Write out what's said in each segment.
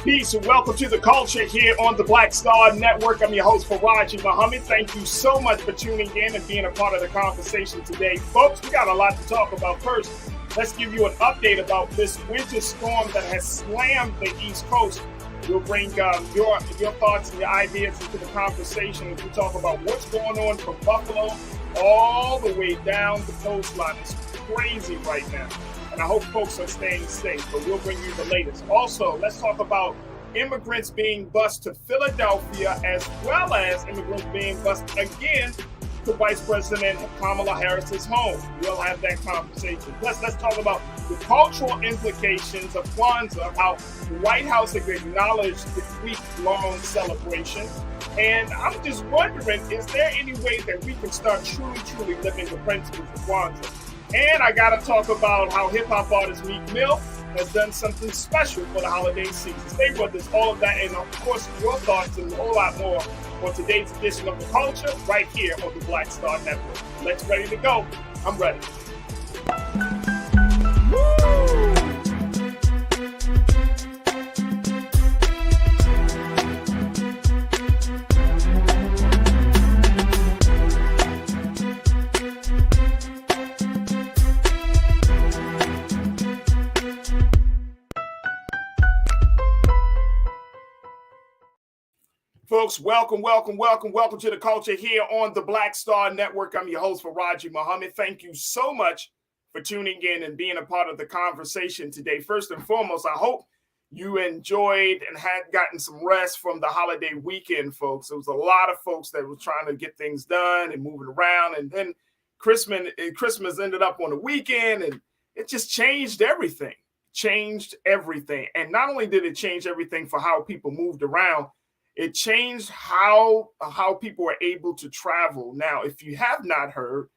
Peace and welcome to the culture here on the Black Star Network. I'm your host, Farajii Muhammad. Thank you so much for tuning in and being a part of the conversation today. Folks, we got a lot to talk about. First, let's give you an update about this winter storm that has slammed the East Coast. We'll bring your thoughts and your ideas into the conversation as we talk about what's going on from Buffalo all the way down the coastline. It's crazy right now. And I hope folks are staying safe, but we'll bring you the latest. Also, let's talk about immigrants being bused to Philadelphia, as well as immigrants being bused again to Vice President Kamala Harris's home. We'll have that conversation. Plus, let's talk about the cultural implications of Kwanzaa, how the White House has acknowledged the week-long celebration. And I'm just wondering, is there any way that we can start truly living the principles of Kwanzaa? And I got to talk about how hip-hop artist Meek Mill has done something special for the holiday season. Stay with us, all of that, and of course, your thoughts and a whole lot more on today's edition of The Culture right here on the Black Star Network. Let's ready to go. I'm ready. Woo! Folks, welcome to the culture here on the Black Star Network. I'm your host, Farajii Muhammad. Thank you so much for tuning in and being a part of the conversation today. First and foremost, I hope you enjoyed and had gotten some rest from the holiday weekend, folks. There was a lot of folks that were trying to get things done and moving around, and then Christmas ended up on the weekend, and it just changed everything. And not only did it change everything for how people moved around, it changed how people are able to travel. Now, if you have not heard,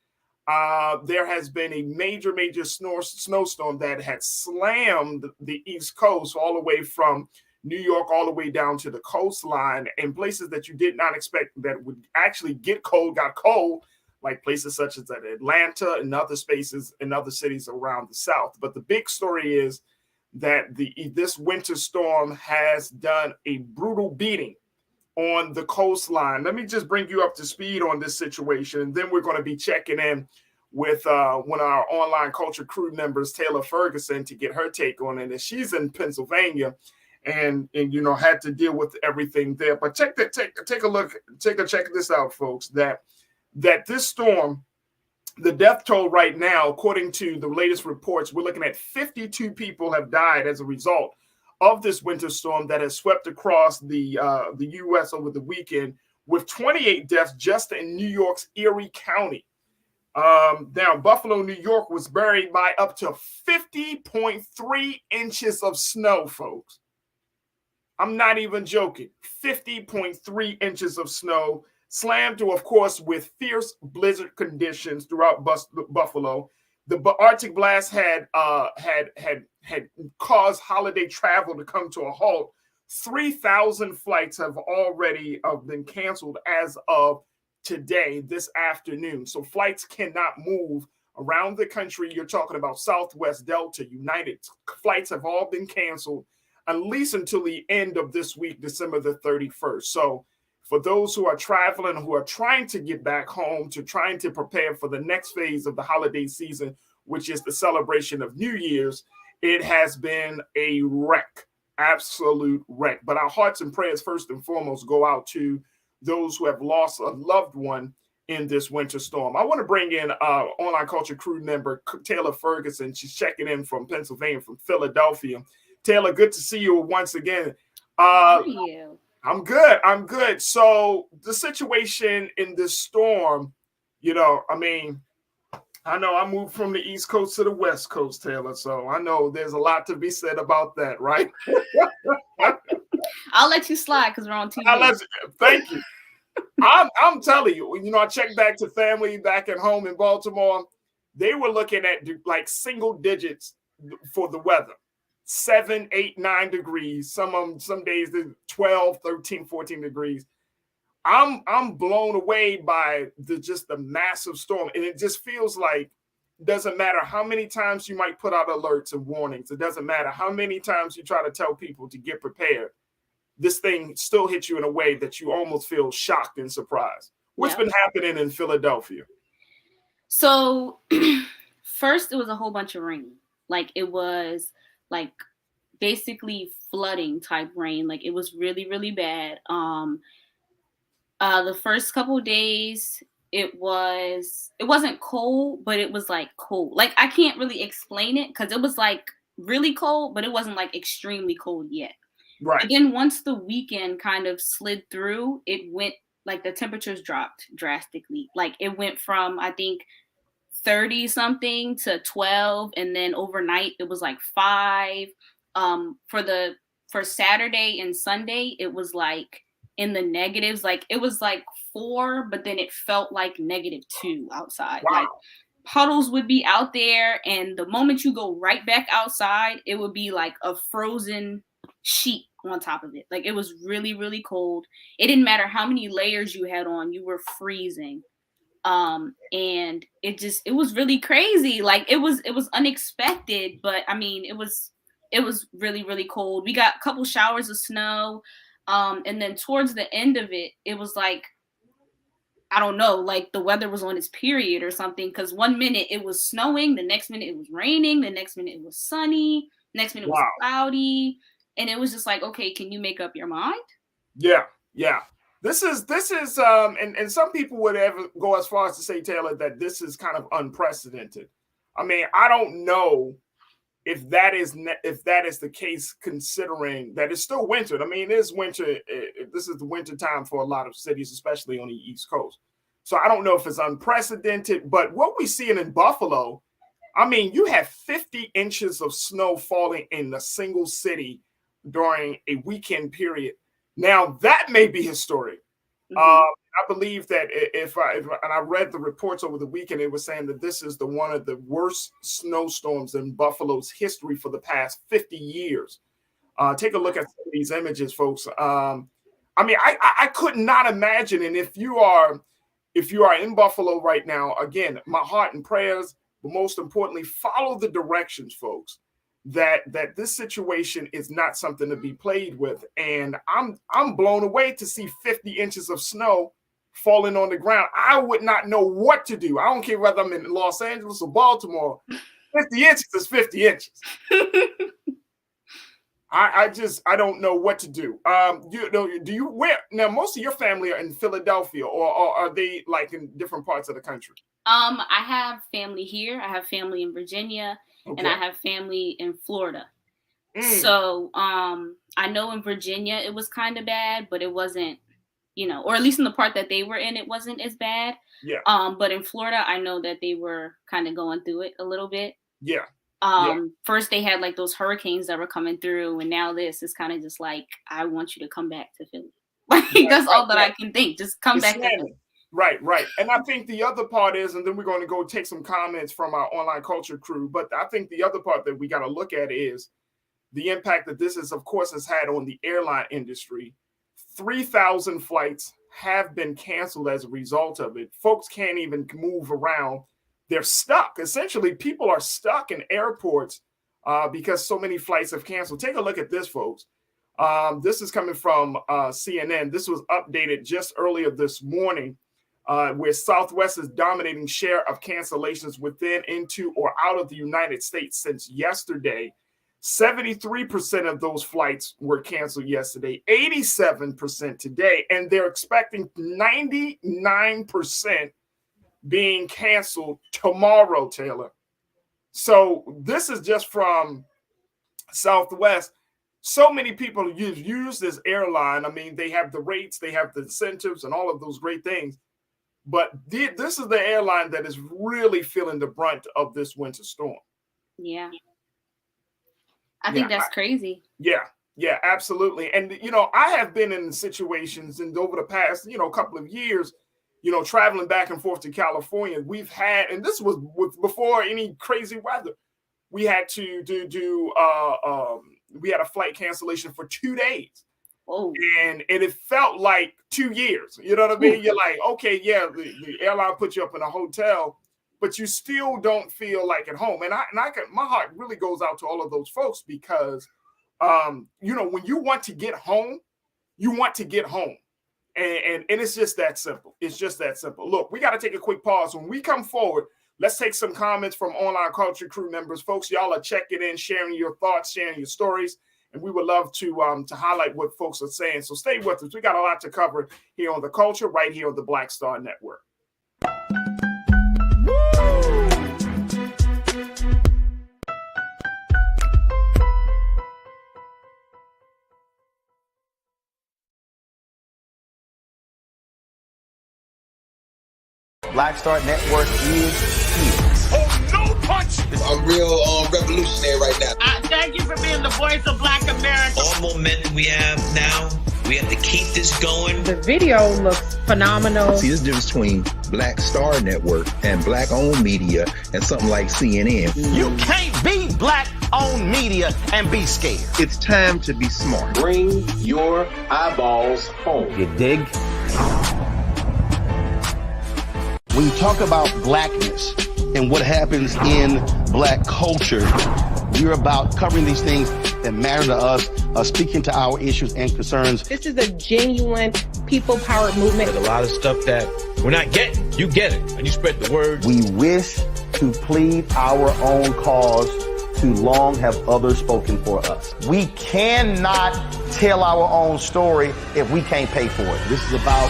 there has been a major snowstorm that had slammed the East Coast all the way from New York all the way down to the coastline, and places that you did not expect that would actually got cold, like places such as Atlanta and other spaces and other cities around the South. But the big story is that this winter storm has done a brutal beating on the coastline. Let me just bring you up to speed on this situation, and then we're going to be checking in with one of our online culture crew members, Taylor Ferguson, to get her take on it. And she's in Pennsylvania, and had to deal with everything there. But check this out, folks. That this storm, the death toll right now, according to the latest reports, we're looking at 52 people have died as a result of this winter storm that has swept across the U.S. over the weekend, with 28 deaths just in New York's Erie County. Now, Buffalo, New York was buried by up to 50.3 inches of snow, folks. I'm not even joking. 50.3 inches of snow, slammed to, of course, with fierce blizzard conditions throughout Buffalo. The Arctic blast had caused holiday travel to come to a halt. 3,000 flights have already been canceled as of today, this afternoon. So flights cannot move around the country. You're talking about Southwest, Delta, United. Flights have all been canceled at least until the end of this week, December the 31st. So for those who are traveling, who are trying to get back home, trying to prepare for the next phase of the holiday season, which is the celebration of New Year's, it has been a wreck, absolute wreck. But our hearts and prayers, first and foremost, go out to those who have lost a loved one in this winter storm. I want to bring in online culture crew member Taylor Ferguson. She's checking in from Pennsylvania, from Philadelphia. Taylor, good to see you once again. How are you? I'm good. So the situation in this storm, I know I moved from the East Coast to the West Coast, Taylor. So I know there's a lot to be said about that, right? I'll let you slide because we're on TV. Thank you. I'm telling you, I checked back to family back at home in Baltimore. They were looking at like single digits for the weather. 7, 8, 9 degrees. Some days 12, 13, 14 degrees. I'm blown away by the massive storm. And it just feels like it doesn't matter how many times you might put out alerts and warnings. It doesn't matter how many times you try to tell people to get prepared. this thing still hits you in a way that you almost feel shocked and surprised. What's been happening in Philadelphia? So first, it was a whole bunch of rain. Like, it was like basically flooding type rain. Like, it was really, really bad. The first couple of days, it wasn't cold, but it was like cold. Like, I can't really explain it because it was like really cold, but it wasn't like extremely cold yet. Right. But then once the weekend kind of slid through, it went like the temperatures dropped drastically. Like, it went from, I think, 30 something to 12, and then overnight it was like 5. For Saturday and Sunday, it was like in the negatives. Like, it was like 4, but then it felt like -2 outside. Wow. Like, puddles would be out there, and the moment you go right back outside, it would be like a frozen sheet on top of it. Like, it was really, really cold. It didn't matter how many layers you had on, you were freezing. And it was really crazy. Like, it was unexpected, but I mean, it was really, really cold. We got a couple showers of snow. And then towards the end of it, it was like, I don't know, like the weather was on its period or something. Because one minute it was snowing, the next minute it was raining, the next minute it was sunny, next minute it was cloudy. And it was just like, okay, can you make up your mind? Yeah. This is and some people would ever go as far as to say, Taylor, that this is kind of unprecedented. I mean, I don't know if that is the case, considering that it's still winter. I mean, it is winter. This is the winter time for a lot of cities, especially on the East Coast. So I don't know if it's unprecedented, but what we see in Buffalo, I mean, you have 50 inches of snow falling in a single city during a weekend period. Now, that may be historic. I believe that and I read the reports over the weekend, it was saying that this is one of the worst snowstorms in Buffalo's history for the past 50 years. Take a look at some of these images, folks. I mean, I could not imagine. And if you are in Buffalo right now, again, my heart and prayers, but most importantly, follow the directions, folks. That this situation is not something to be played with. And I'm blown away to see 50 inches of snow falling on the ground. I would not know what to do. I don't care whether I'm in Los Angeles or Baltimore. 50 inches is 50 inches. I don't know what to do. Now most of your family are in Philadelphia, or are they like in different parts of the country? I have family here. I have family in Virginia. Okay. And I have family in Florida. So I know in Virginia it was kind of bad, but it wasn't, or at least in the part that they were in, it wasn't as bad. Yeah. But in Florida, I know that they were kind of going through it a little bit. Yeah. First they had like those hurricanes that were coming through, and now this is kind of just like, I want you to come back to Philly. Like, that's all that I can think. Just come back to Philly. Right. And I think the other part is, and then we're going to go take some comments from our online culture crew, but I think the other part that we got to look at is the impact that this has had on the airline industry. 3,000 flights have been canceled as a result of it. Folks can't even move around. They're stuck. Essentially, people are stuck in airports because so many flights have canceled. Take a look at this, folks. This is coming from CNN. This was updated just earlier this morning. Where Southwest is dominating share of cancellations within, into, or out of the United States since yesterday. 73% of those flights were canceled yesterday, 87% today, and they're expecting 99% being canceled tomorrow, Taylor. So this is just from Southwest. So many people use this airline. I mean, they have the rates, they have the incentives, and all of those great things. But this is the airline that is really feeling the brunt of this winter storm. Yeah. I think that's crazy. Yeah, absolutely. And, I have been in situations and over the past, couple of years, traveling back and forth to California. We've had, and this was before any crazy weather, we had to we had a flight cancellation for 2 days. Oh. And it felt like 2 years. You know what I mean? You're like, okay, yeah, the airline put you up in a hotel, but you still don't feel like at home. And my heart really goes out to all of those folks because, when you want to get home, you want to get home. And it's just that simple. It's just that simple. Look, we got to take a quick pause. When we come forward, let's take some comments from Online Culture Crew members. Folks, y'all are checking in, sharing your thoughts, sharing your stories, and we would love to highlight what folks are saying. So stay with us. We got a lot to cover here on The Culture, right here on the Black Star Network. Black Star Network is here. Oh, no punch! I'm real revolutionary right now. Thank you for being the voice of Black America. All momentum we have now, we have to keep this going. The video looks phenomenal. See, there's a difference between Black Star Network and Black-owned media and something like CNN. You can't be Black-owned media and be scared. It's time to be smart. Bring your eyeballs home. You dig? When you talk about blackness and what happens in Black culture, we're about covering these things that matter to us, speaking to our issues and concerns. This is a genuine people-powered movement. There's a lot of stuff that we're not getting. You get it, and you spread the word. We wish to plead our own cause. Too long have others spoken for us. We cannot tell our own story if we can't pay for it. This is about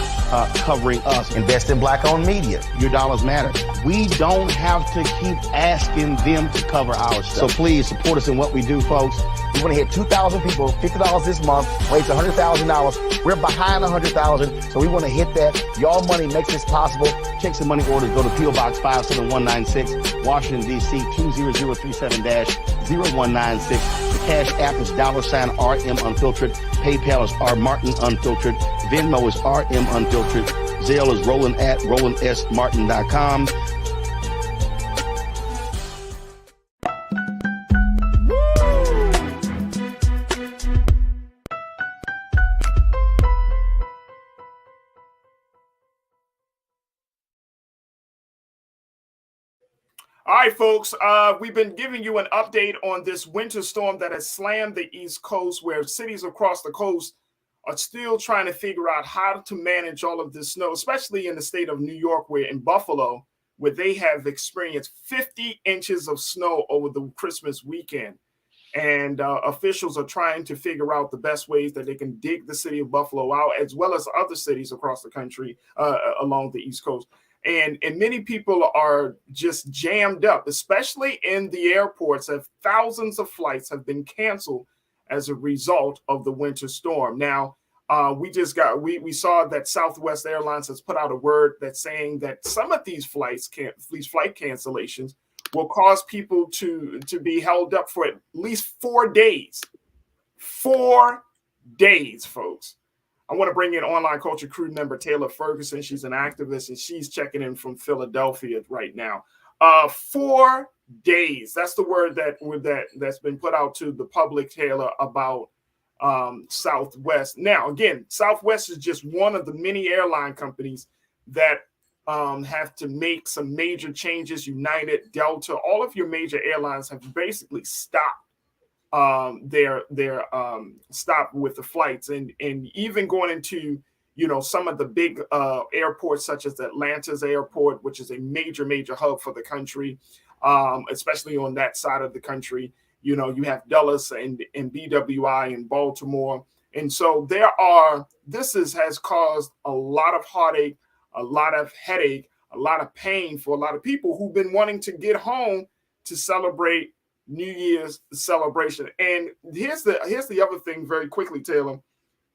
covering us. Invest in Black-owned media. Your dollars matter. We don't have to keep asking them to cover our stuff. So please support us in what we do, folks. We want to hit 2,000 people, $50 this month, raise $100,000. We're behind 100,000, so we want to hit that. Y'all money makes this possible. Checks and money orders go to P.O. Box 57196, Washington, D.C. 20037-0196. The Cash App is $RM Unfiltered. PayPal is R Martin Unfiltered. Venmo is RM Unfiltered. Zelle is Roland at RolandSMartin.com. All right, folks, we've been giving you an update on this winter storm that has slammed the East Coast, where cities across the coast are still trying to figure out how to manage all of this snow, especially in the state of New York, where in Buffalo, where they have experienced 50 inches of snow over the Christmas weekend. And officials are trying to figure out the best ways that they can dig the city of Buffalo out, as well as other cities across the country along the East Coast. And many people are just jammed up, especially in the airports. Thousands of flights have been canceled as a result of the winter storm. Now, we saw that Southwest Airlines has put out a word that's saying that some of these flight cancellations will cause people to be held up for at least 4 days. 4 days, folks. I want to bring in Online Culture Crew member Taylor Ferguson. She's an activist, and she's checking in from Philadelphia right now. 4 days. That's the word that's been put out to the public, Taylor, about Southwest. Now, again, Southwest is just one of the many airline companies that have to make some major changes. United, Delta, all of your major airlines have basically stopped their stop with the flights, and even going into some of the big airports such as Atlanta's airport, which is a major hub for the country, especially on that side of the country. You have Dulles and BWI in Baltimore, and so this has caused a lot of heartache, a lot of headache, a lot of pain for a lot of people who've been wanting to get home to celebrate New Year's celebration. And here's the other thing very quickly, Taylor.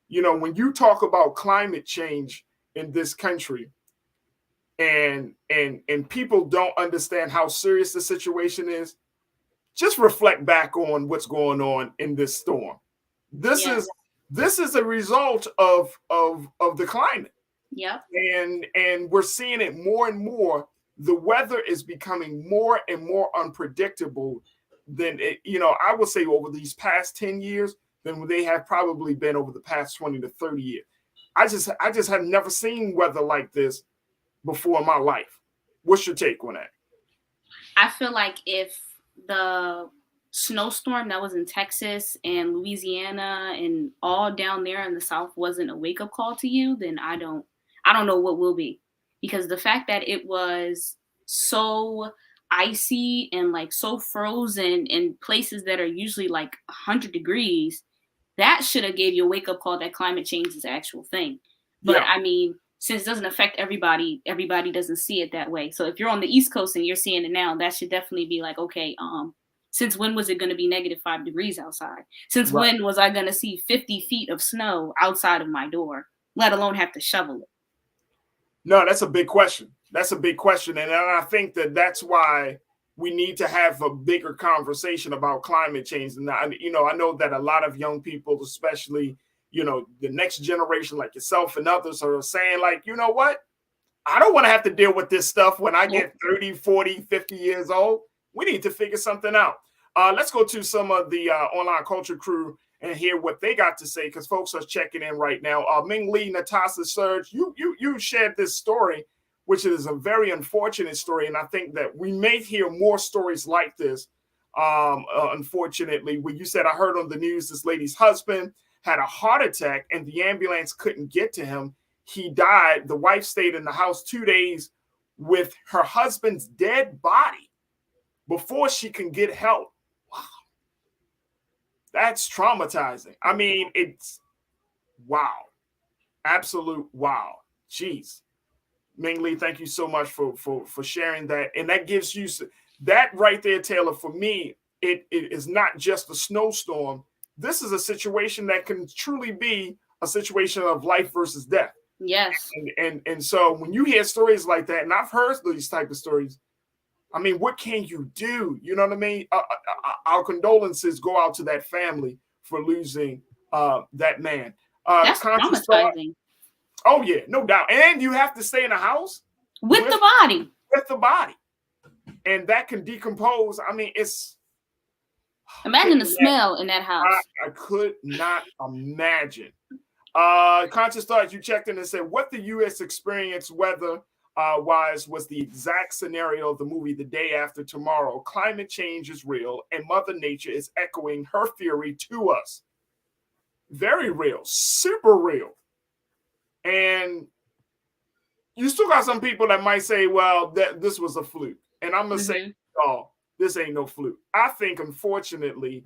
When you talk about climate change in this country and people don't understand how serious the situation is, just reflect back on what's going on in this storm. This is a result of the climate. Yep. And we're seeing it more and more. The weather is becoming more and more unpredictable than I would say over these past 10 years than they have probably been over the past 20 to 30 years. I just have never seen weather like this before in my life. What's your take on that? I feel like if the snowstorm that was in Texas and Louisiana and all down there in the South wasn't a wake-up call to you, then I don't know what will be. Because the fact that it was so icy and like so frozen in places that are usually like 100 degrees, that should have gave you a wake-up call that climate change is an actual thing. But I mean, since it doesn't affect everybody doesn't see it that way. So if you're on the East Coast and you're seeing it now, that should definitely be like, okay, since when was it going to be -5 degrees outside? Since when was I going to see 50 feet of snow outside of my door, let alone have to shovel it? No, that's a big question. That's a big question. And I think that's why we need to have a bigger conversation about climate change. And, I know that a lot of young people, especially, the next generation like yourself and others are saying like, you know what? I don't want to have to deal with this stuff when I get 30, 40, 50 years old. We need to figure something out. Let's go to some of the online culture crew and hear what they got to say, because folks are checking in right now. Ming Lee, Natasha Surge, you shared this story, which is a very unfortunate story. And I think that we may hear more stories like this, unfortunately, where you said, I heard on the news this lady's husband had a heart attack and the ambulance couldn't get to him. He died. The wife stayed in the house 2 days with her husband's dead body before she can get help. Wow. That's traumatizing. I mean, it's wow. Absolute wow. Jeez. Ming Lee, thank you so much for sharing that. And that gives you that right there, Taylor. For me, it is not just a snowstorm. This is a situation that can truly be a situation of life versus death. Yes. And so when you hear stories like that, and I've heard these type of stories, I mean, what can you do? You know what I mean? Our condolences go out to that family for losing that man. That's traumatizing. Oh, yeah, no doubt. And you have to stay in a house with the body. With the body. And that can decompose. I mean, it's... Imagine the smell in that house. I could not imagine. Conscious Thoughts, you checked in and said, what the U.S. experienced weather-wise was the exact scenario of the movie The Day After Tomorrow. Climate change is real, and Mother Nature is echoing her fury to us. Very real. Super real. And you still got some people that might say, well, this was a fluke. And I'm going to say, oh, this ain't no fluke. I think, unfortunately,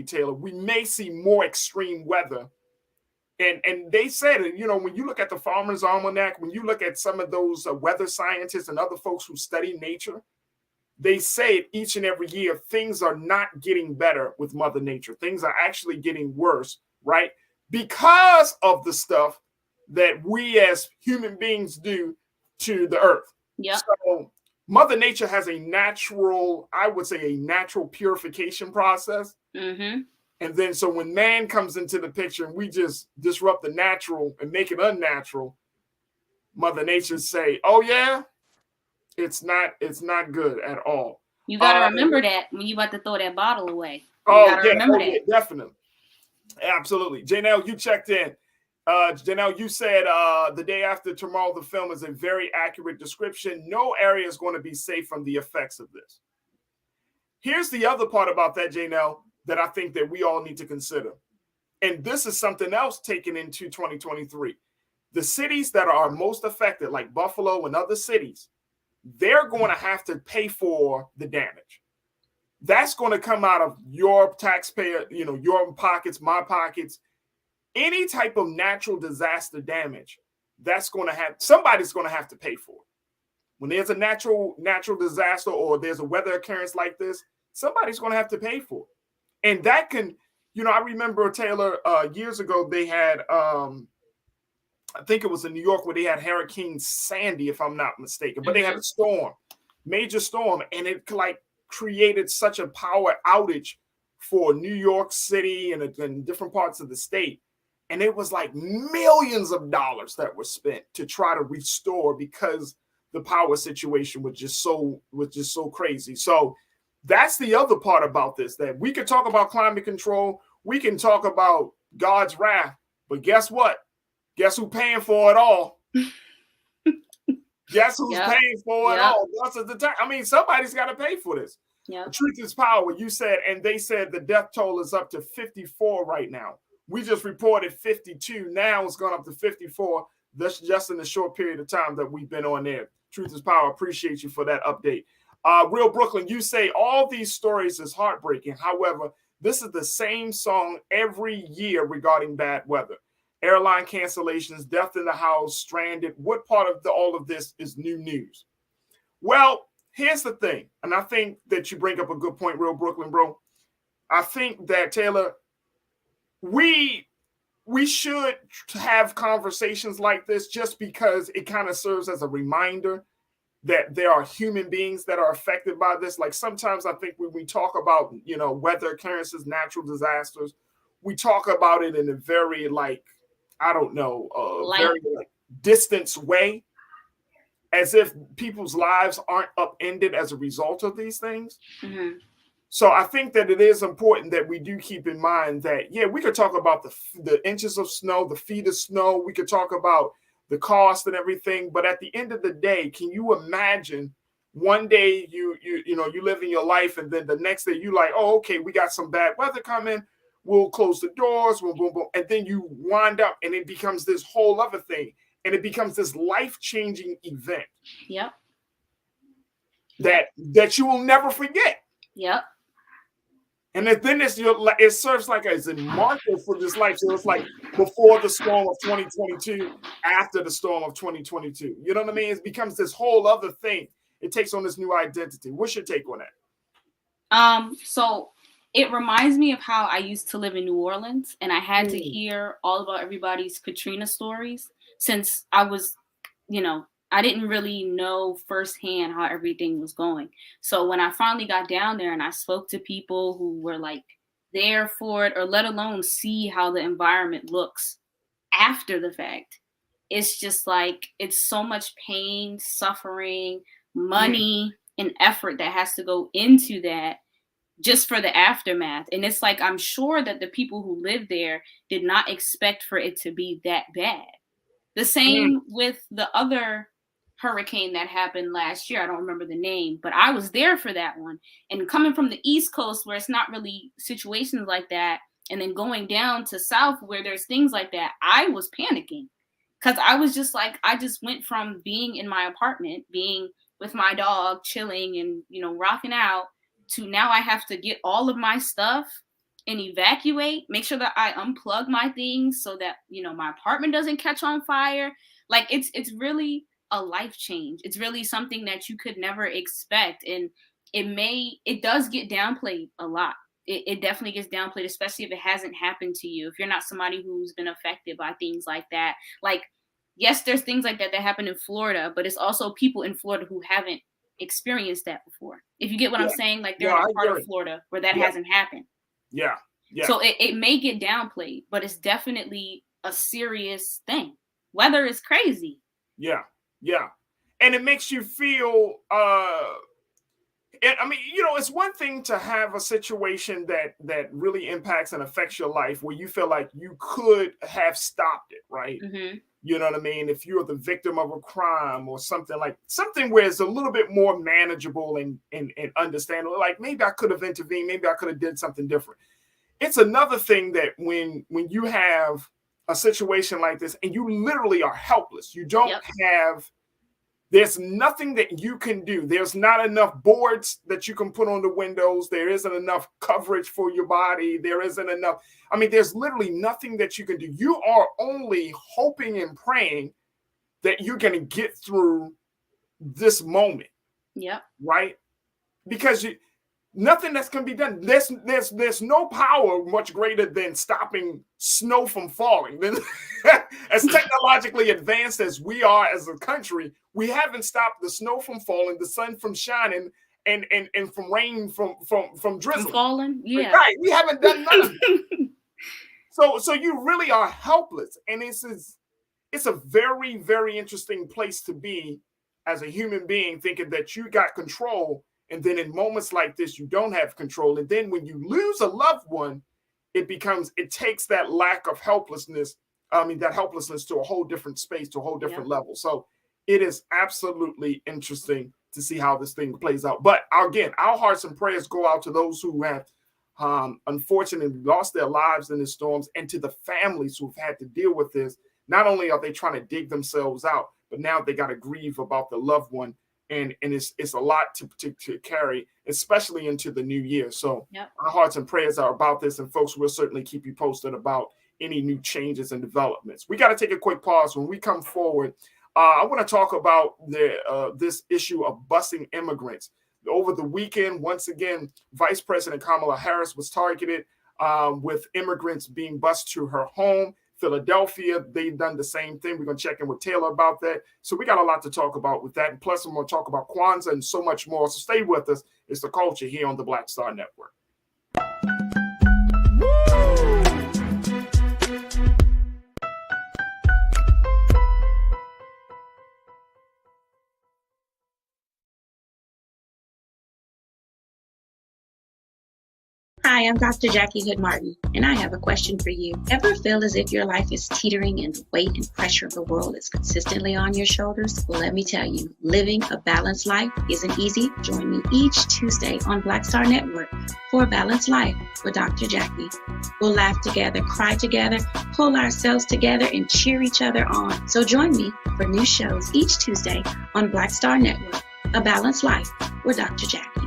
Taylor, we may see more extreme weather. And they said, when you look at the Farmer's Almanac, when you look at some of those weather scientists and other folks who study nature, they say each and every year, things are not getting better with Mother Nature. Things are actually getting worse, right? Because of the stuff that we as human beings do to the earth. Yeah. So Mother Nature has a natural purification process. Mm-hmm. And then so when man comes into the picture and we just disrupt the natural and make it unnatural, Mother Nature say, oh yeah, it's not good at all. You got to remember that when you about to throw that bottle away. Remember that. Yeah, definitely. Absolutely. Janelle, you checked in. Janelle, you said The Day After Tomorrow, the film, is a very accurate description. No area is going to be safe from the effects of this. Here's the other part about that, Janelle, that I think that we all need to consider. And this is something else taken into 2023. The cities that are most affected, like Buffalo and other cities, they're going to have to pay for the damage. That's going to come out of your taxpayer, your pockets, my pockets. Any type of natural disaster damage, somebody's going to have to pay for it. When there's a natural disaster or there's a weather occurrence like this, somebody's going to have to pay for it. And that can, I remember, Taylor, years ago, they had, I think it was in New York where they had Hurricane Sandy, if I'm not mistaken, but they had a storm, major storm, and it created such a power outage for New York City and different parts of the state. And it was like millions of dollars that were spent to try to restore because the power situation was just so crazy. So that's the other part about this, that we could talk about climate control. We can talk about God's wrath, but guess what? Guess who's paying for it all? Guess who's paying for it all? I mean, somebody's got to pay for this. Yeah. Truth is power. You said, and they said the death toll is up to 54 right now. We just reported 52. Now it's gone up to 54. That's just in the short period of time that we've been on there. Truth is power. Appreciate you for that update. Real Brooklyn, you say all these stories is heartbreaking. However, this is the same song every year regarding bad weather. Airline cancellations, death in the house, stranded. What part of all of this is new news? Well, here's the thing, and I think that you bring up a good point, Real Brooklyn, bro. I think that, Taylor, we should have conversations like this just because it kind of serves as a reminder that there are human beings that are affected by this. Like sometimes I think when we talk about, weather occurrences, natural disasters, we talk about it in a very very distance way, as if people's lives aren't upended as a result of these things. Mm-hmm. So I think that it is important that we do keep in mind that, yeah, we could talk about the inches of snow, the feet of snow. We could talk about the cost and everything. But at the end of the day, can you imagine one day you live in your life and then the next day you like, oh, okay, we got some bad weather coming. We'll close the doors, boom, boom, boom. And then you wind up and it becomes this whole other thing. And it becomes this life-changing event. Yep. That you will never forget. Yep. And then it serves as a marker for this life. So it's like before the storm of 2022, after the storm of 2022. You know what I mean? It becomes this whole other thing. It takes on this new identity. What's your take on that? So it reminds me of how I used to live in New Orleans, and I had to hear all about everybody's Katrina stories since I was, I didn't really know firsthand how everything was going. So when I finally got down there and I spoke to people who were like there for it, or let alone see how the environment looks after the fact, it's just like, it's so much pain, suffering, money, and effort that has to go into that just for the aftermath. And it's like, I'm sure that the people who live there did not expect for it to be that bad. The same with the other hurricane that happened last year. I don't remember the name, but I was there for that one. And coming from the East Coast where it's not really situations like that, and then going down to South where there's things like that, I was panicking because I was just like, I just went from being in my apartment, being with my dog, chilling and, rocking out, to now I have to get all of my stuff and evacuate, make sure that I unplug my things so that, my apartment doesn't catch on fire. Like it's really a life change. It's really something that you could never expect. And it does get downplayed a lot. It definitely gets downplayed, especially if it hasn't happened to you. If you're not somebody who's been affected by things like that. Like, yes, there's things like that happen in Florida, but it's also people in Florida who haven't experienced that before. If you get what I'm saying, like they're in a part of Florida where that hasn't happened. Yeah. Yeah. So it may get downplayed, but it's definitely a serious thing. Weather is crazy. Yeah. Yeah. And it makes you feel, it's one thing to have a situation that really impacts and affects your life where you feel like you could have stopped it, right? Mm-hmm. You know what I mean? If you're the victim of a crime or something where it's a little bit more manageable and understandable, like maybe I could have intervened, maybe I could have did something different. It's another thing that when you have a situation like this and you literally are helpless, you don't there's nothing that you can do. There's not enough boards that you can put on the windows. There isn't enough coverage for your body. There isn't enough. There's literally nothing that you can do. You are only hoping and praying that you're going to get through this moment. Yep. Right? Because nothing that's going to be done. There's no power much greater than stopping snow from falling. As technologically advanced as we are as a country, we haven't stopped the snow from falling, the sun from shining, and from rain from drizzling. From falling, yeah. Right. We haven't done nothing. So you really are helpless, and it's a very, very interesting place to be as a human being, thinking that you got control. And then in moments like this, you don't have control. And then when you lose a loved one, it takes that lack of helplessness, that helplessness to a whole different space, to a whole different level. So it is absolutely interesting to see how this thing plays out. But again, our hearts and prayers go out to those who have unfortunately lost their lives in the storms, and to the families who've had to deal with this. Not only are they trying to dig themselves out, but now they got to grieve about the loved one. And it's a lot to carry, especially into the new year. So our hearts and prayers are about this. And folks, we'll certainly keep you posted about any new changes and developments. We got to take a quick pause. When we come forward, I want to talk about this issue of busing immigrants. Over the weekend, once again, Vice President Kamala Harris was targeted with immigrants being bused to her home. Philadelphia, they've done the same thing. We're going to check in with Taylor about that. So we got a lot to talk about with that. And plus, I'm going to talk about Kwanzaa and so much more. So stay with us. It's The Culture here on the Black Star Network. Hi, I'm Dr. Jackie Hood Martin, and I have a question for you. Ever feel as if your life is teetering and the weight and pressure of the world is consistently on your shoulders? Well, let me tell you, living a balanced life isn't easy. Join me each Tuesday on Black Star Network for A Balanced Life with Dr. Jackie. We'll laugh together, cry together, pull ourselves together, and cheer each other on. So join me for new shows each Tuesday on Black Star Network, A Balanced Life with Dr. Jackie.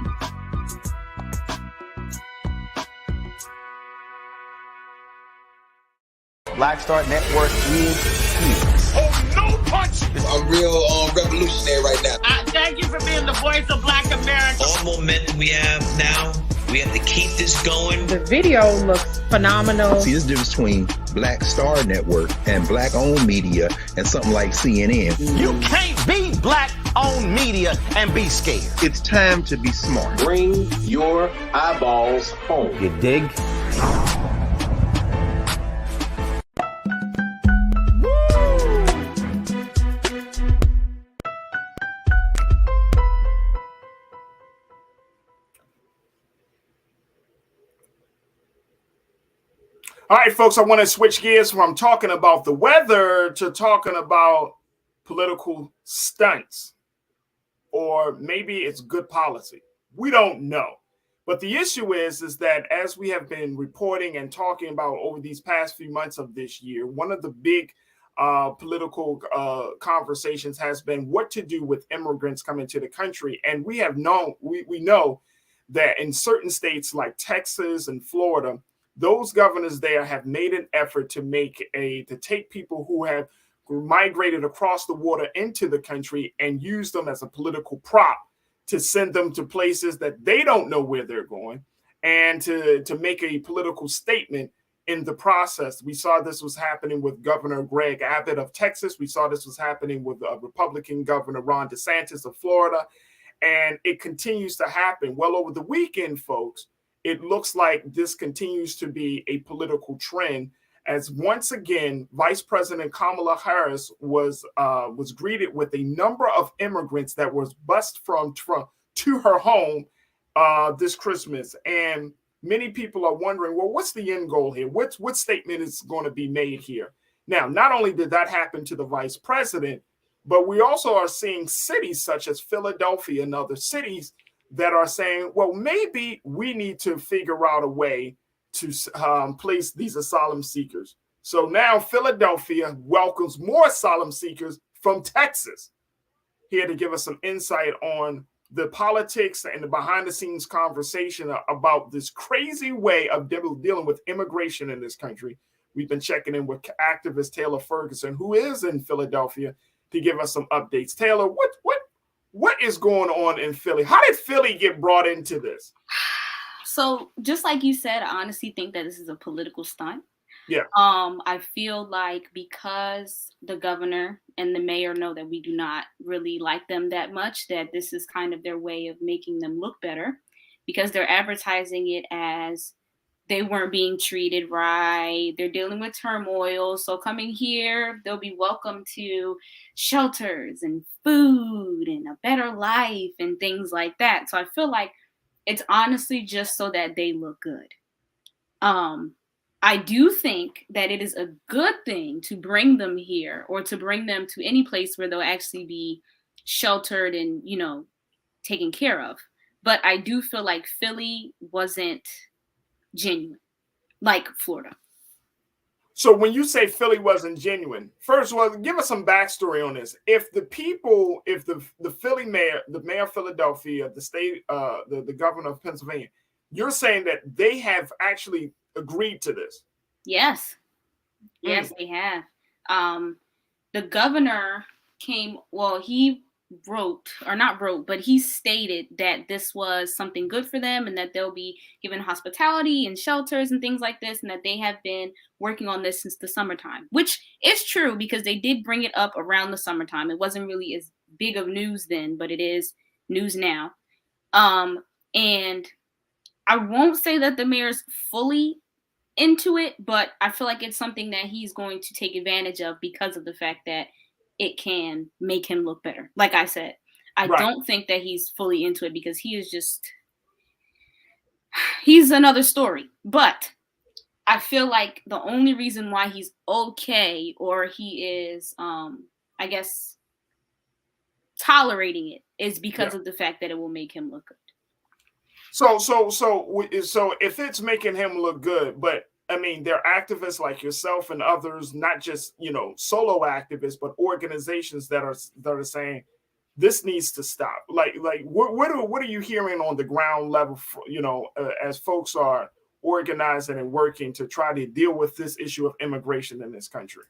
Black Star Network is here. Oh, no punch! I'm real revolutionary right now. Thank you for being the voice of Black America. All momentum we have now, we have to keep this going. The video looks phenomenal. See, there's a difference between Black Star Network and black-owned media and something like CNN. You can't be black-owned media and be scared. It's time to be smart. Bring your eyeballs home. You dig? All right, folks, I want to switch gears from talking about the weather to talking about political stunts, or maybe it's good policy. We don't know. But the issue is that as we have been reporting and talking about over these past few months of this year, one of the big political conversations has been what to do with immigrants coming to the country. And we have known, we know that in certain states like Texas and Florida, those governors there have made an effort to take people who have migrated across the water into the country and use them as a political prop to send them to places that they don't know where they're going, and to make a political statement in the process. We saw this was happening with Governor Greg Abbott of Texas. We saw this was happening with Republican Governor Ron DeSantis of Florida, and it continues to happen. Well, over the weekend, folks, it looks like this continues to be a political trend, as once again, Vice President Kamala Harris was greeted with a number of immigrants that was bused to her home this Christmas. And many people are wondering, well, what's the end goal here? What statement is going to be made here? Now, not only did that happen to the vice president, but we also are seeing cities such as Philadelphia and other cities that are saying, well, maybe we need to figure out a way to place these asylum seekers. So now Philadelphia welcomes more asylum seekers from Texas. Here to give us some insight on the politics and the behind the scenes conversation about this crazy way of dealing with immigration in this country. We've been checking in with activist Taylor Ferguson, who is in Philadelphia, to give us some updates. Taylor, what is going on in Philly? How did Philly get brought into this? So just like you said, I honestly think that this is a political stunt. Yeah. I feel like because the governor and the mayor know that we do not really like them that much, that this is kind of their way of making them look better, because they're advertising it as they weren't being treated right. They're dealing with turmoil. So coming here, they'll be welcome to shelters and food and a better life and things like that. So I feel like it's honestly just so that they look good. I do think that it is a good thing to bring them here, or to bring them to any place where they'll actually be sheltered and, taken care of. But I do feel like Philly wasn't genuine, like Florida. So when you say Philly wasn't genuine, first of all, give us some backstory on this. If the Philly mayor, the mayor of Philadelphia, the state, the governor of Pennsylvania, you're saying that they have actually agreed to this? Yes. Yes, they have. The governor came, well, he but he stated that this was something good for them and that they'll be given hospitality and shelters and things like this, and that they have been working on this since the summertime, which is true because they did bring it up around the summertime. It wasn't really as big of news then, but it is news now. And I won't say that the mayor's fully into it, but I feel like it's something that he's going to take advantage of because of the fact that it can make him look better. Like I said, I don't think that he's fully into it because he's another story. But I feel like the only reason why he's okay, or he is, I guess, tolerating it, is because of the fact that it will make him look good. So if it's making him look good, but I mean, they're activists like yourself and others, not just, solo activists, but organizations that are saying this needs to stop. Like what are you hearing on the ground level, as folks are organizing and working to try to deal with this issue of immigration in this country?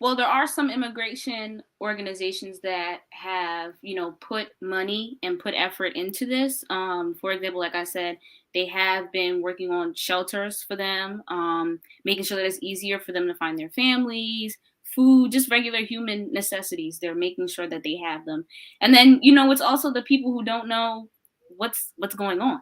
Well, there are some immigration organizations that have, put money and put effort into this. For example, like I said, they have been working on shelters for them, making sure that it's easier for them to find their families, food, just regular human necessities. They're making sure that they have them. And then, it's also the people who don't know what's going on.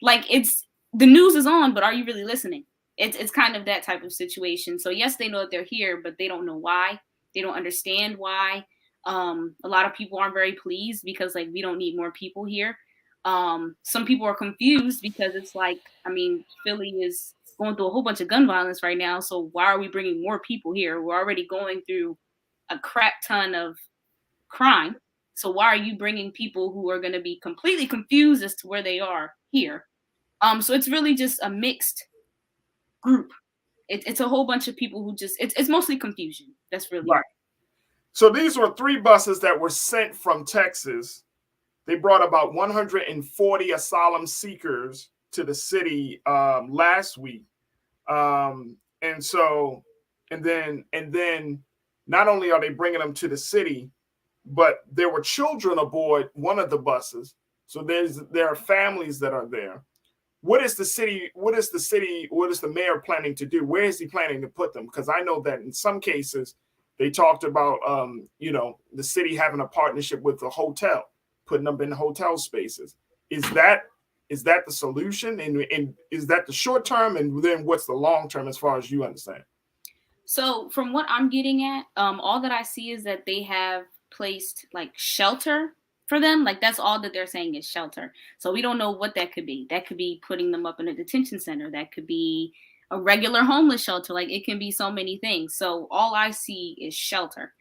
Like the news is on, but are you really listening? It's kind of that type of situation. So yes, they know that they're here, but they don't know why. They don't understand why. A lot of people aren't very pleased because we don't need more people here. Some people are confused because it's like, I mean, Philly is going through a whole bunch of gun violence right now. So why are we bringing more people here? We're already going through a crap ton of crime. So why are you bringing people who are going to be completely confused as to where they are here? So it's really just a mixed group. It's a whole bunch of people who just, it's mostly confusion. That's really right. So these were 3 buses that were sent from Texas. They brought about 140 asylum seekers to the city last week. And then not only are they bringing them to the city, but there were children aboard one of the buses. So there are families that are there. What is the mayor planning to do? Where is he planning to put them? Because I know that in some cases they talked about, the city having a partnership with the hotel, putting them in hotel spaces. Is that the solution? And is that the short term? And then what's the long term as far as you understand? So from what I'm getting at, all that I see is that they have placed shelter for them. That's all that they're saying is shelter. So we don't know what that could be. That could be putting them up in a detention center. That could be a regular homeless shelter. It can be so many things. So all I see is shelter.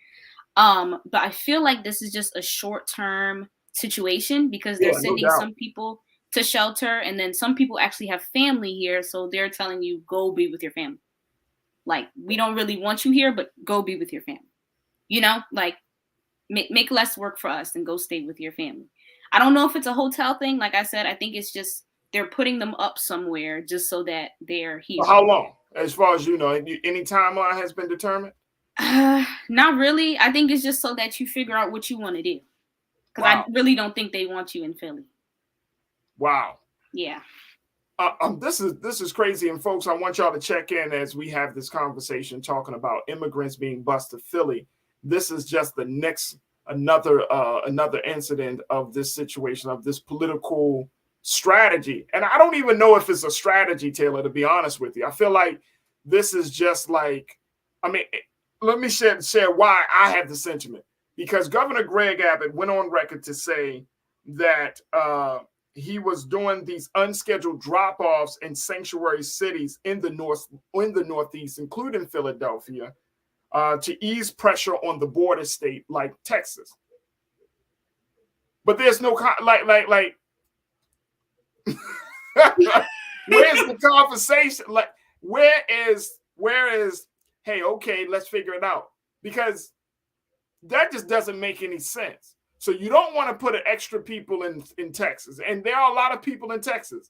But I feel like this is just a short-term situation because they're sending some people to shelter, and then some people actually have family here. So they're telling you, go be with your family. We don't really want you here, but go be with your family. Make less work for us and go stay with your family. I don't know if it's a hotel thing. Like I said, I think it's just they're putting them up somewhere just so that they're here. How long? As far as you know, any timeline has been determined? Not really. I think it's just so that you figure out what you want to do. Because I really don't think they want you in Philly. Wow. Yeah. This is crazy. And folks, I want y'all to check in as we have this conversation talking about immigrants being bused to Philly. This is just the next another incident of this situation, of this political strategy. And I don't even know if it's a strategy, Taylor, to be honest with you. I feel like this is just let me share why I have the sentiment. Because Governor Greg Abbott went on record to say that he was doing these unscheduled drop-offs in sanctuary cities in the Northeast, including Philadelphia, to ease pressure on the border state like Texas. but there's no like. Where's the conversation? Like, where is? Hey, okay, let's figure it out, because that just doesn't make any sense. So you don't want to put an extra people in Texas, and there are a lot of people in Texas.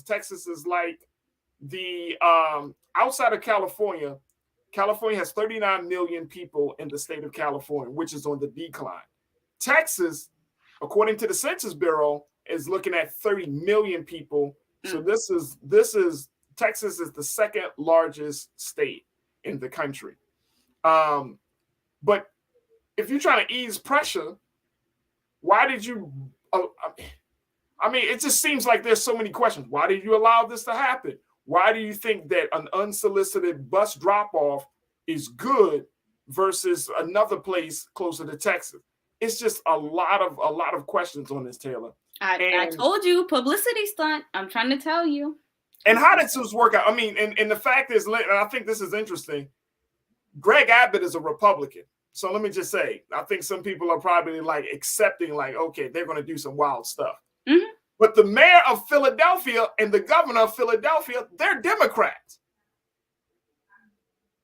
Texas is like the outside of California. California has 39 million people in the state of California, which is on the decline. Texas, according to the Census Bureau, is looking at 30 million people. So this is Texas is the second largest state in the country. But if you're trying to ease pressure, why did you? I mean, it just seems like there's so many questions. Why did you allow this to happen? Why do you think that an unsolicited bus drop-off is good versus another place closer to Texas? It's just a lot of questions on this, Taylor. I told you, publicity stunt. I'm trying to tell you. And how did this work out? I mean, and the fact is, and I think this is interesting, Greg Abbott is a Republican. So let me just say, I think some people are probably like accepting, like, okay, they're going to do some wild stuff. Mm-hmm. But the mayor of Philadelphia and the governor of Philadelphia, they're Democrats.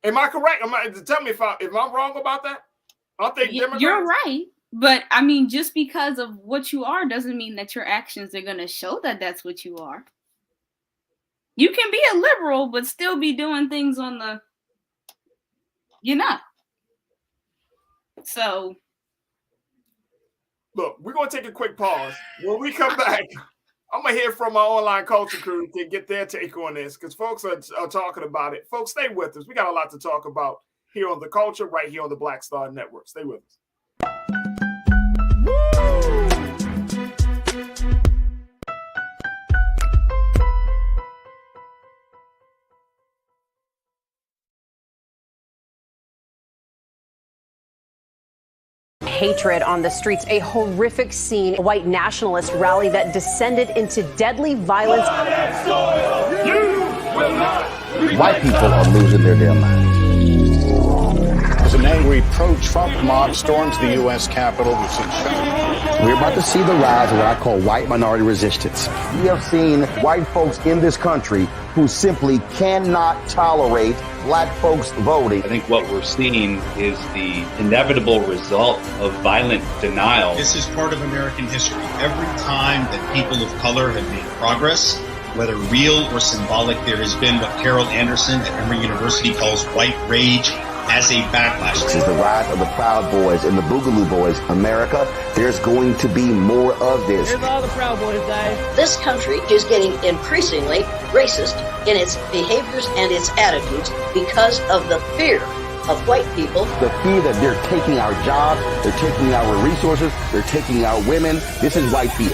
Am I correct? Tell me if I'm wrong about that. Aren't they Democrats? You're right. But I mean, just because of what you are doesn't mean that your actions are going to show that that's what you are. You can be a liberal, but still be doing things on the, you're not. So. Look, we're going to take a quick pause. When we come back, I'm going to hear from my online culture crew to get their take on this, because folks are talking about it. Folks, stay with us. We got a lot to talk about here on The Culture, right here on the Black Star Network. Stay with us. Hatred on the streets, a horrific scene, a white nationalist rally that descended into deadly violence. White people are losing their damn minds. As an angry pro-Trump mob storms the U.S. Capitol, we've seen We're about to see the rise of what I call white minority resistance. We have seen white folks in this country who simply cannot tolerate black folks voting. I think what we're seeing is the inevitable result of violent denial. This is part of American history. Every time that people of color have made progress, whether real or symbolic, there has been what Carol Anderson at Emory University calls white rage as a backlash. This is the rise of the Proud Boys and the Boogaloo Boys. America, there's going to be more of this. Here's all the Proud Boys, guys. This country is getting increasingly racist in its behaviors and its attitudes because of the fear of white people. The fear that they're taking our jobs, they're taking our resources, they're taking our women. This is white fear.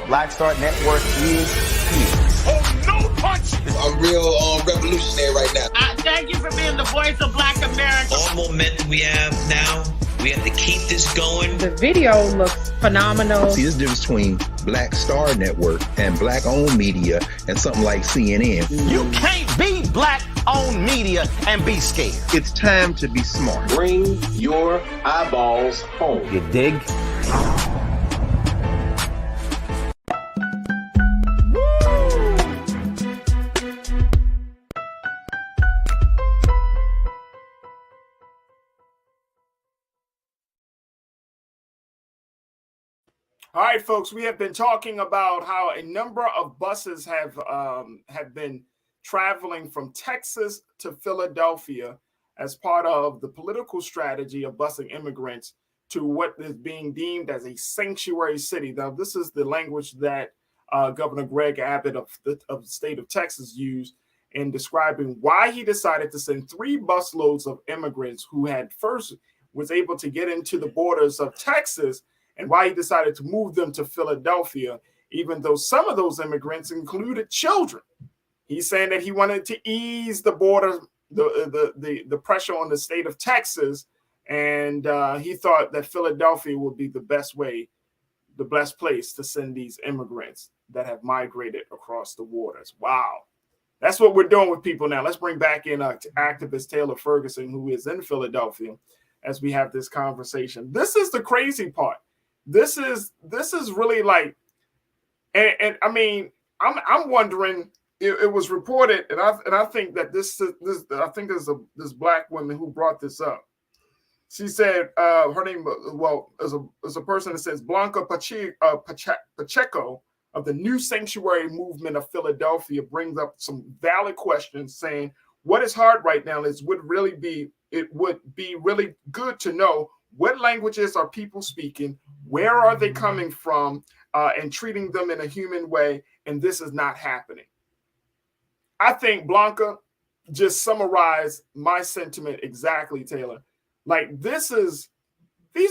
Black Star Network is here. Oh, no punch! I'm real revolutionary right now. Thank you for being the voice of Black America. All momentum we have now, we have to keep this going. The video looks phenomenal. See, this difference between Black Star Network and black-owned media and something like CNN. You can't be black-owned media and be scared. It's time to be smart. Bring your eyeballs home. You dig? All right, folks, we have been talking about how a number of buses have been traveling from Texas to Philadelphia as part of the political strategy of busing immigrants to what is being deemed as a sanctuary city. Now, this is the language that Governor Greg Abbott of the state of Texas used in describing why he decided to send 3 busloads of immigrants who had first was able to get into the borders of Texas, and why he decided to move them to Philadelphia, even though some of those immigrants included children. He's saying that he wanted to ease the border, the pressure on the state of Texas And he thought that Philadelphia would be the best place to send these immigrants that have migrated across the waters. Wow. That's what we're doing with people now. Let's bring back in activist Taylor Ferguson, who is in Philadelphia, as we have this conversation. This is the crazy part. This is really like, and I mean, I'm wondering. It was reported, and I think that this I think there's this black woman who brought this up. She said her name, is a person that says Blanca Pacheco of the New Sanctuary Movement of Philadelphia brings up some valid questions, saying what is hard right now is it would be really good to know what languages are people speaking, where are they coming from, and treating them in a human way, and this is not happening. I think Blanca just summarized my sentiment exactly, Taylor. Like these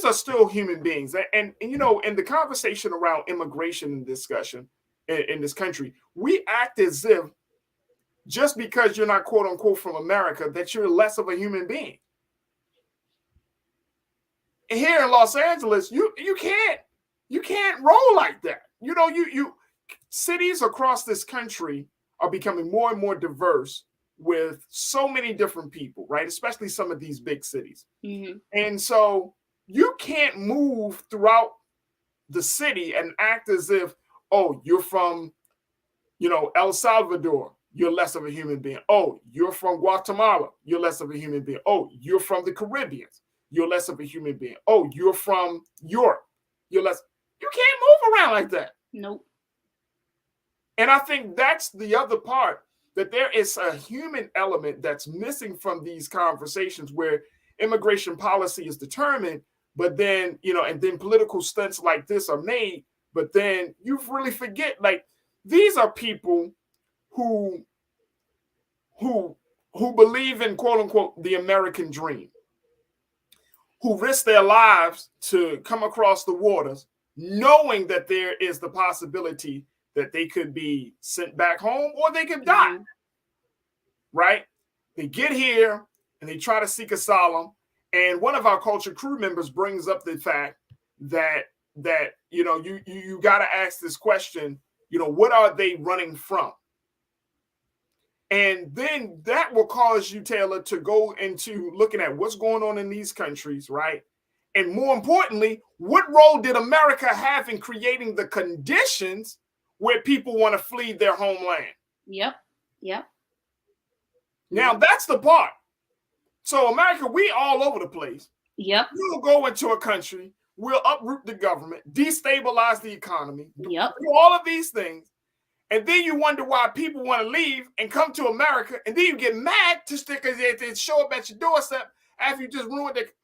are still human beings. And you know, in the conversation around immigration and discussion in this country, we act as if just because you're not quote unquote from America, that you're less of a human being. And here in Los Angeles, you can't roll like that. You know, you cities across this country are becoming more and more diverse with so many different people, right? Especially some of these big cities. Mm-hmm. And so you can't move throughout the city and act as if, oh, you're from, you know, El Salvador, you're less of a human being. Oh, you're from Guatemala, you're less of a human being. Oh, you're from the Caribbean, you're less of a human being. Oh, you're from Europe, you're less. You can't move around like that. Nope. And I think that's the other part, that there is a human element that's missing from these conversations where immigration policy is determined, but then, you know, and then political stunts like this are made, but then you really forget, like, these are people who believe in, quote unquote, the American dream, who risk their lives to come across the waters, knowing that there is the possibility that they could be sent back home or they could die, right? They get here and they try to seek asylum. And one of our culture crew members brings up the fact that you know, you got to ask this question, you know, what are they running from? And then that will cause you, Taylor, to go into looking at what's going on in these countries, right? And more importantly, what role did America have in creating the conditions where people want to flee their homeland? Yep. Now that's the part. So America, we all over the place. Yep. We'll go into a country, we'll uproot the government, destabilize the economy, yep, do all of these things. And then you wonder why people want to leave and come to America. And then you get mad just because they show up at your doorstep after you just ruined it.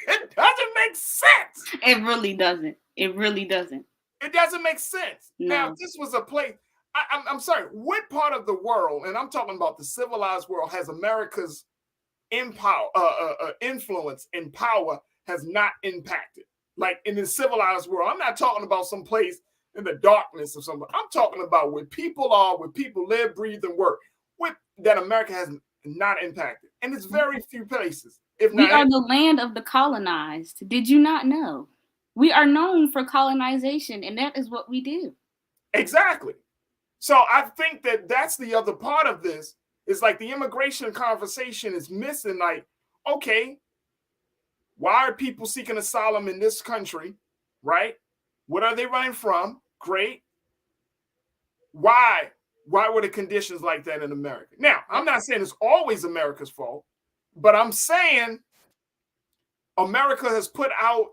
It doesn't make sense. It really doesn't. It really doesn't. It doesn't make sense. No. Now, if this was a place, I'm sorry, what part of the world, and I'm talking about the civilized world, has America's influence and power has not impacted? Like in the civilized world, I'm not talking about some place in the darkness or something. I'm talking about where people are, where people live, breathe, and work, that America has not impacted. And it's very few places. We are the land of the colonized. Did you not know? We are known for colonization, and that is what we do. Exactly. So I think that that's the other part of this. Is like the immigration conversation is missing. Like, okay, why are people seeking asylum in this country, right? What are they running from? Great. Why were the conditions like that in America? Now, I'm not saying it's always America's fault, but I'm saying America has put out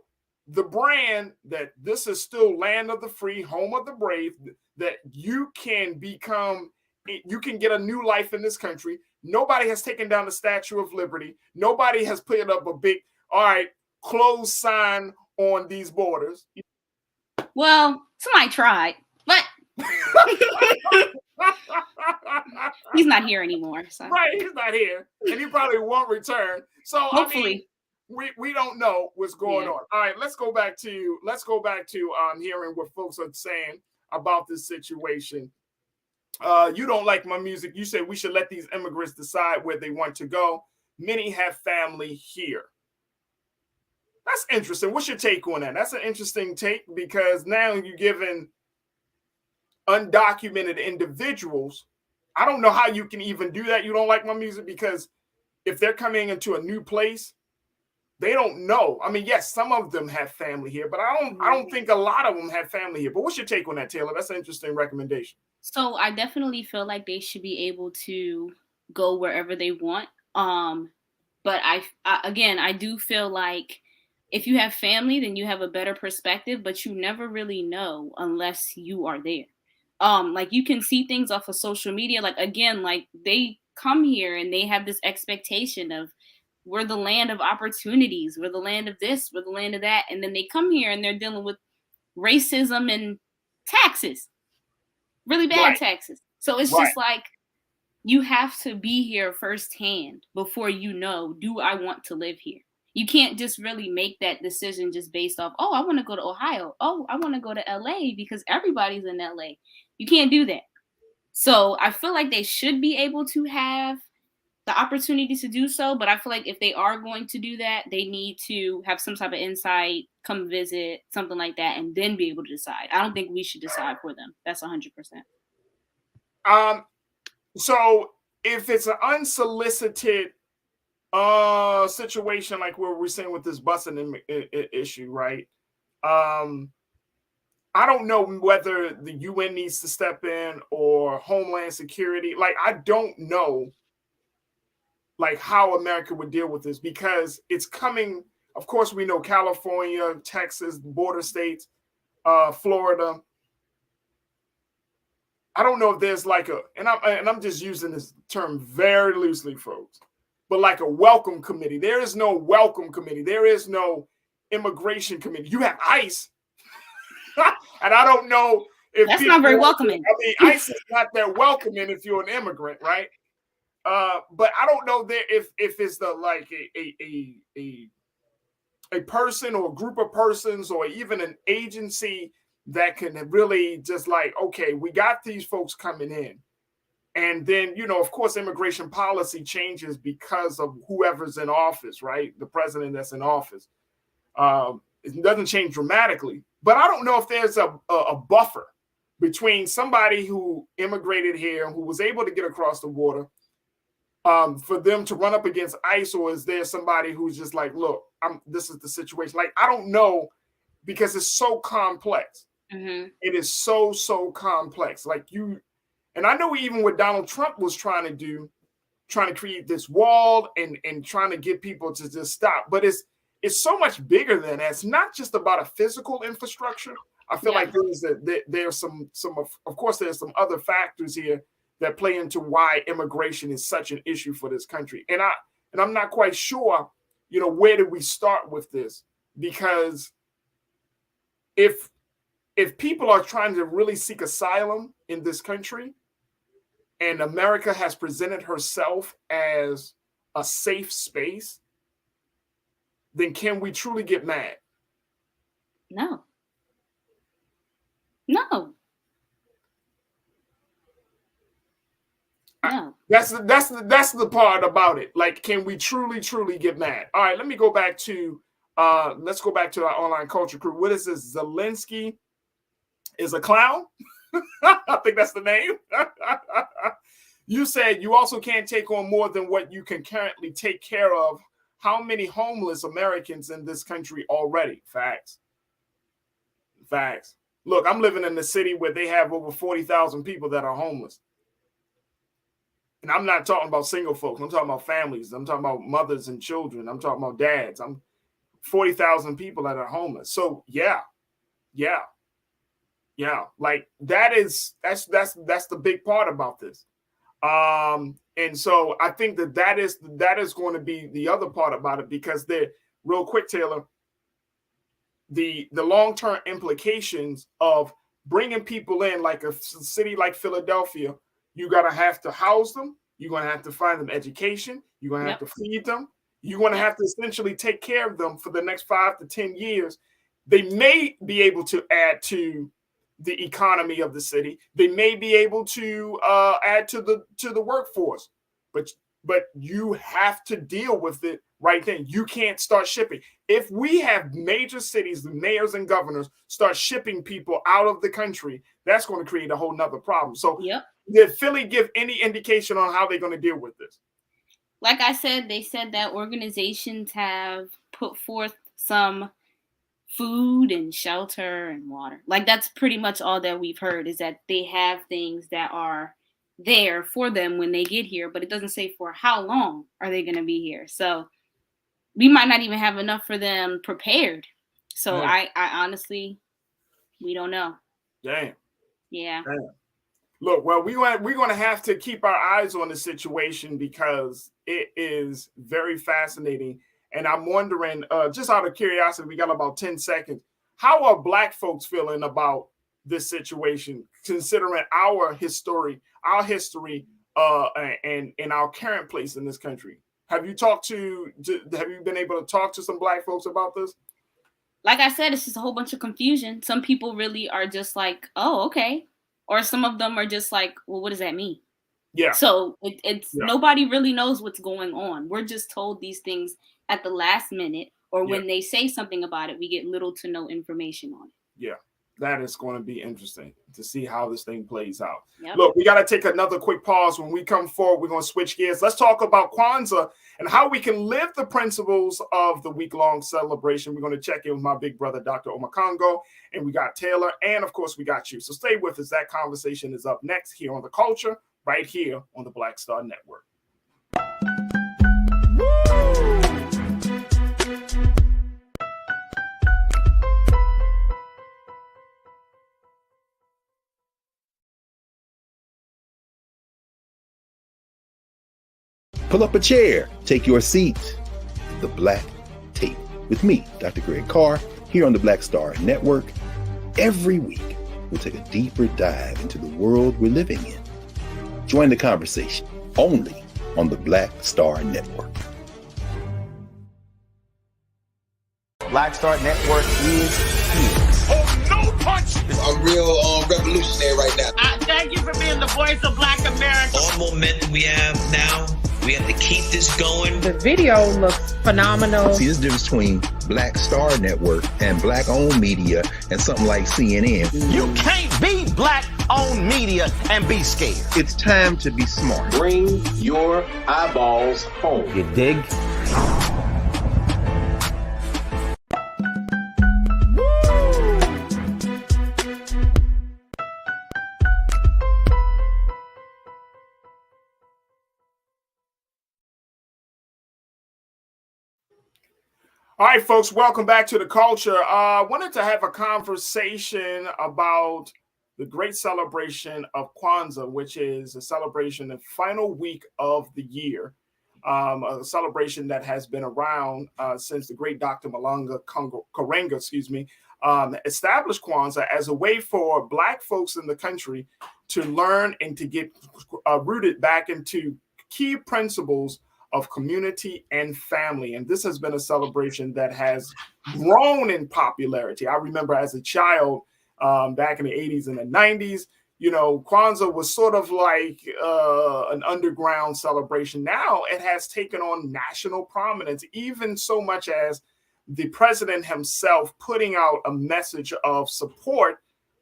the brand that this is still land of the free, home of the brave, that you can get a new life in this country. Nobody has taken down the Statue of Liberty. Nobody has put up a big, all right, close sign on these borders. Well, somebody tried, but he's not here anymore. So. Right, he's not here, and he probably won't return. So hopefully, I mean, we don't know what's going on. All right, let's go back to hearing what folks are saying about this situation. You don't like my music. You say we should let these immigrants decide where they want to go. Many have family here. That's interesting. What's your take on that? That's an interesting take, because now you're giving undocumented individuals, I don't know how you can even do that. You don't like my music, because if they're coming into a new place, they don't know. I mean, yes, some of them have family here, but I don't think a lot of them have family here. But what's your take on that, Taylor? That's an interesting recommendation. So I definitely feel like they should be able to go wherever they want. But I do feel like if you have family, then you have a better perspective, but you never really know unless you are there. Like you can see things off of social media. Like, again, like they come here and they have this expectation of, we're the land of opportunities, we're the land of this, we're the land of that. And then they come here and they're dealing with racism and taxes, really bad taxes. So it's just like, you have to be here firsthand before you know, do I want to live here? You can't just really make that decision just based off, oh, I want to go to Ohio. Oh, I want to go to LA because everybody's in LA. You can't do that. So I feel like they should be able to have the opportunity to do so. But I feel like if they are going to do that, they need to have some type of insight, come visit, something like that, and then be able to decide. I don't think we should decide for them. That's 100%. So if it's an unsolicited situation like what we're saying with this busing issue, right? I don't know whether the UN needs to step in or Homeland Security. Like, I don't know like how America would deal with this, because it's coming. Of course, we know California, Texas, border states, Florida. I don't know if there's like and I'm just using this term very loosely, folks, but like a welcome committee. There is no welcome committee. There is no immigration committee. You have ICE. And I don't know if that's not very welcoming. I mean, ICE is not that welcoming if you're an immigrant, right? But I don't know there if it's the like a person or a group of persons or even an agency that can really just like, okay, we got these folks coming in. And then, you know, of course, immigration policy changes because of whoever's in office, right? The president that's in office. It doesn't change dramatically. But I don't know if there's a buffer between somebody who immigrated here, who was able to get across the border, for them to run up against ICE, or is there somebody who's just like, look, this is the situation. Like, I don't know, because it's so complex. Mm-hmm. It is so complex. Like and I know even what Donald Trump was trying to create this wall and trying to get people to just stop. But it's so much bigger than that. It's not just about a physical infrastructure. I feel like there's some of course there's some other factors here that play into why immigration is such an issue for this country. And I'm not quite sure, you know, where do we start with this? Because if people are trying to really seek asylum in this country, and America has presented herself as a safe space, then can we truly get mad? No. That's the part about it. Like, can we truly get mad? All right, let's go back to our online culture crew. What is this? Zelensky is a clown? I think that's the name. You said you also can't take on more than what you can currently take care of. How many homeless Americans in this country already? Facts. Look, I'm living in a city where they have over 40,000 people that are homeless. And I'm not talking about single folks. I'm talking about families. I'm talking about mothers and children. I'm talking about dads. I'm 40,000 people that are homeless. So yeah. Like that's the big part about this. And so I think that is going to be the other part about it, because real quick, Taylor, the long-term implications of bringing people in, like a city like Philadelphia, you're going to have to house them. You're going to have to find them education. You're going to have to feed them. You're going to have to essentially take care of them for the next 5 to 10 years. They may be able to add to the economy of the city. They may be able to add to the workforce, but you have to deal with it right then. You can't start shipping. If we have major cities, the mayors and governors start shipping people out of the country, that's going to create a whole nother problem. So did Philly give any indication on how they're going to deal with this? Like I said, they said that organizations have put forth some food and shelter and water. Like, that's pretty much all that we've heard, is that they have things that are there for them when they get here, but it doesn't say for how long are they going to be here. So we might not even have enough for them prepared. So I honestly, we don't know. Damn. Yeah. Damn. Look, well, we're going to have to keep our eyes on the situation because it is very fascinating. And I'm wondering, just out of curiosity, we got about 10 seconds. How are Black folks feeling about this situation, considering our history, and our current place in this country? Have you been able to talk to some Black folks about this? Like I said, it's just a whole bunch of confusion. Some people really are just like, oh, okay. Or some of them are just like, well, what does that mean? Yeah. So it's nobody really knows what's going on. We're just told these things at the last minute, or when they say something about it, we get little to no information on it. Yeah, that is going to be interesting to see how this thing plays out. Yep. Look, we got to take another quick pause. When we come forward, we're going to switch gears. Let's talk about Kwanzaa and how we can live the principles of the week-long celebration. We're going to check in with my big brother, Dr. Omakongo, and we got Taylor, and of course, we got you. So stay with us. That conversation is up next here on The Culture, right here on the Black Star Network. Pull up a chair, take your seat. The Black Tape with me, Dr. Greg Carr, here on the Black Star Network. Every week, we'll take a deeper dive into the world we're living in. Join the conversation only on the Black Star Network. Black Star Network is here. Oh, no punch! I'm real revolutionary right now. Thank you for being the voice of Black America. All momentum we have now, we have to keep this going. The video looks phenomenal. See, there's a difference between Black Star Network and Black-owned media and something like CNN. You can't be Black-owned media and be scared. It's time to be smart. Bring your eyeballs home. You dig? All right, folks, welcome back to The Culture. I wanted to have a conversation about the great celebration of Kwanzaa, which is a celebration, the final week of the year, a celebration that has been around since the great Dr. Malanga Karenga, established Kwanzaa as a way for Black folks in the country to learn and to get rooted back into key principles of community and family. And this has been a celebration that has grown in popularity. I remember as a child, back in the 80s and the 90s, Kwanzaa was sort of like an underground celebration. Now it has taken on national prominence, even so much as the president himself putting out a message of support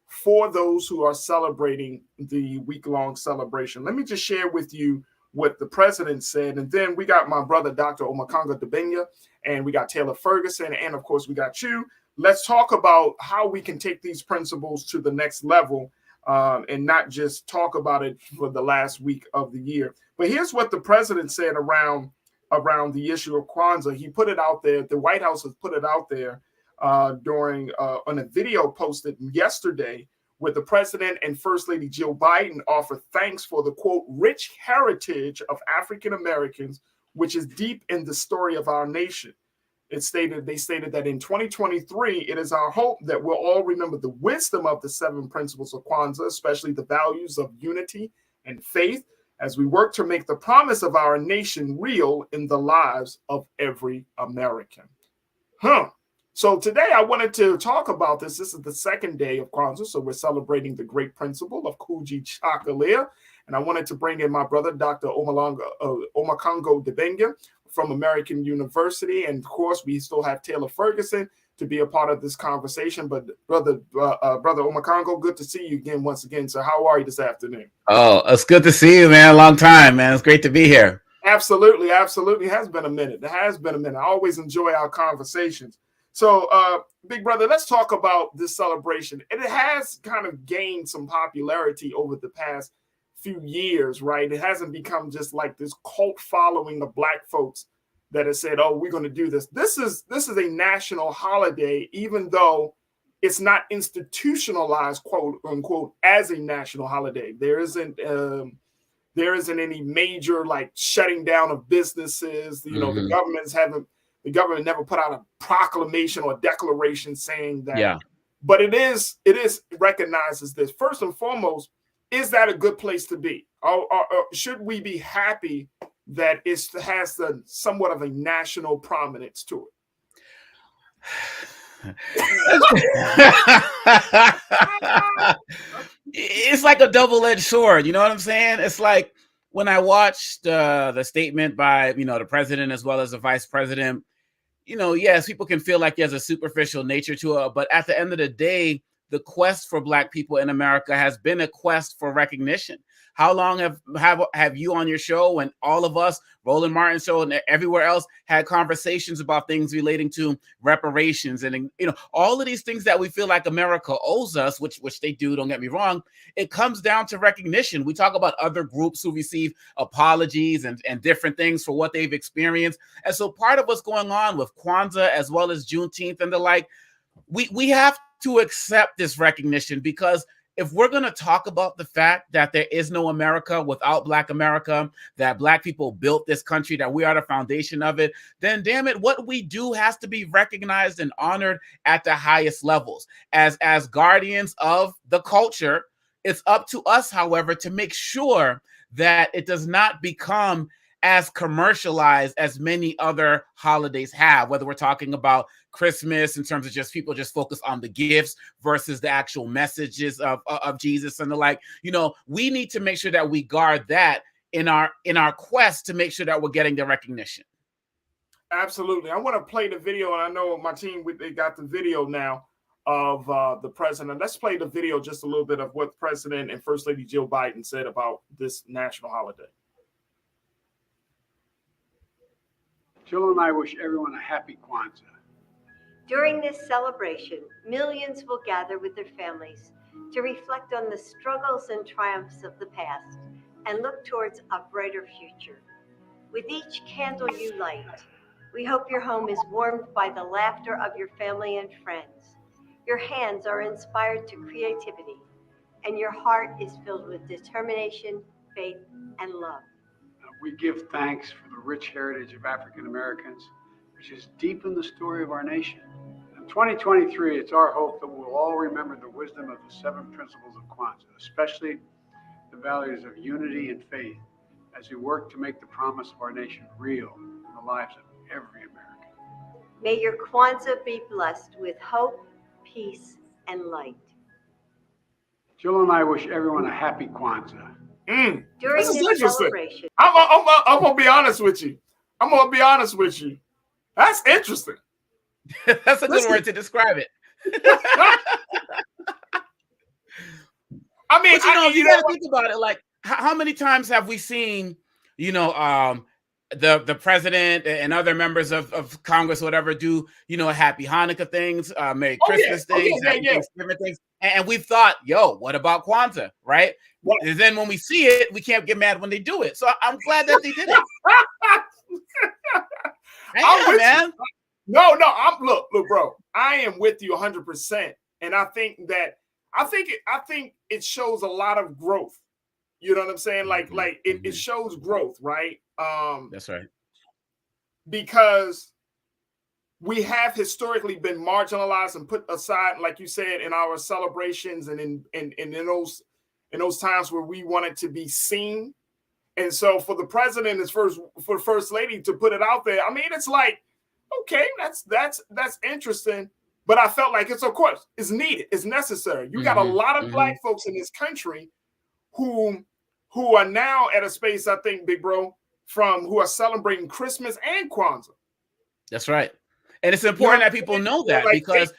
for those who are celebrating the week-long celebration. Let me just share with you what the president said. And then we got my brother, Dr. Omakongo Debenya, and we got Taylor Ferguson, and of course we got you. Let's talk about how we can take these principles to the next level and not just talk about it for the last week of the year. But here's what the president said around the issue of Kwanzaa. He put it out there. The White House has put it out there on a video posted yesterday, where the president and First Lady Jill Biden offer thanks for the, quote, rich heritage of African Americans, which is deep in the story of our nation. They stated that in 2023, it is our hope that we'll all remember the wisdom of the 7 principles of Kwanzaa, especially the values of unity and faith, as we work to make the promise of our nation real in the lives of every American. So today I wanted to talk about this. This is the second day of Kwanzaa, so we're celebrating the great principle of Kuji Chakalia. And I wanted to bring in my brother, Dr. Omakongo Dibenge from American University. And of course, we still have Taylor Ferguson to be a part of this conversation. But brother Omakongo, good to see you again once again. So how are you this afternoon? Oh, it's good to see you, man. Long time, man. It's great to be here. Absolutely. It has been a minute. I always enjoy our conversations. So, big brother, let's talk about this celebration. And it has kind of gained some popularity over the past few years, right? It hasn't become just like this cult following of Black folks that has said, oh, we're going to do this. This is a national holiday, even though it's not institutionalized, quote unquote, as a national holiday. There isn't any major like shutting down of businesses. You know, the government never put out a proclamation or a declaration saying that. Yeah. But it is recognized as this. First and foremost, is that a good place to be? Or should we be happy that it has somewhat of a national prominence to it? It's like a double-edged sword. You know what I'm saying? It's like when I watched the statement by, the president as well as the vice president, yes, people can feel like there's a superficial nature to it, but at the end of the day, the quest for Black people in America has been a quest for recognition. How long have you on your show and all of us, Roland Martin show and everywhere else, had conversations about things relating to reparations and all of these things that we feel like America owes us, which they do, don't get me wrong. It comes down to recognition. We talk about other groups who receive apologies and different things for what they've experienced. And so part of what's going on with Kwanzaa as well as Juneteenth and the like, we have to accept this recognition, because if we're going to talk about the fact that there is no America without Black America, that Black people built this country, that we are the foundation of it, then damn it, what we do has to be recognized and honored at the highest levels. As guardians of the culture, it's up to us, however, to make sure that it does not become as commercialized as many other holidays have, whether we're talking about Christmas in terms of just people just focus on the gifts versus the actual messages of Jesus and the like. We need to make sure that we guard that in our quest to make sure that we're getting the recognition. Absolutely. I want to play the video, and I know my team, they got the video now of the president. Let's play the video, just a little bit of what President and First Lady Jill Biden said about this national holiday. Jill and I wish everyone a happy Kwanzaa. During this celebration, millions will gather with their families to reflect on the struggles and triumphs of the past and look towards a brighter future. With each candle you light, we hope your home is warmed by the laughter of your family and friends. Your hands are inspired to creativity, and your heart is filled with determination, faith, and love. We give thanks for the rich heritage of African Americans, which is deep in the story of our nation. In 2023, it's our hope that we'll all remember the wisdom of the 7 principles of Kwanzaa, especially the values of unity and faith, as we work to make the promise of our nation real in the lives of every American. May your Kwanzaa be blessed with hope, peace, and light. Jill and I wish everyone a happy Kwanzaa. During this celebration, I'm gonna be honest with you. That's interesting. That's a good word to describe it. I mean, but, you gotta think about it. Like, how many times have we seen, the president and other members of Congress, whatever, do a happy Hanukkah things, Merry Christmas things, Thanksgiving things, and we've thought, what about Kwanzaa, right? And then when we see it, we can't get mad when they do it. So I'm glad that they did it. Man. No, look, bro. I am with you 100%, and I think it shows a lot of growth. You know what I'm saying? Like it shows growth, right? That's right. Because we have historically been marginalized and put aside, like you said, in our celebrations and in those times where we wanted to be seen. And so for the president, for First Lady to put it out there, I mean, it's like, Okay, that's interesting. But I felt like it's, of course, it's needed, it's necessary. You got a lot of black folks in this country who are now at a space, I think, big bro, who are celebrating Christmas and Kwanzaa. That's right. And it's important that people know that, because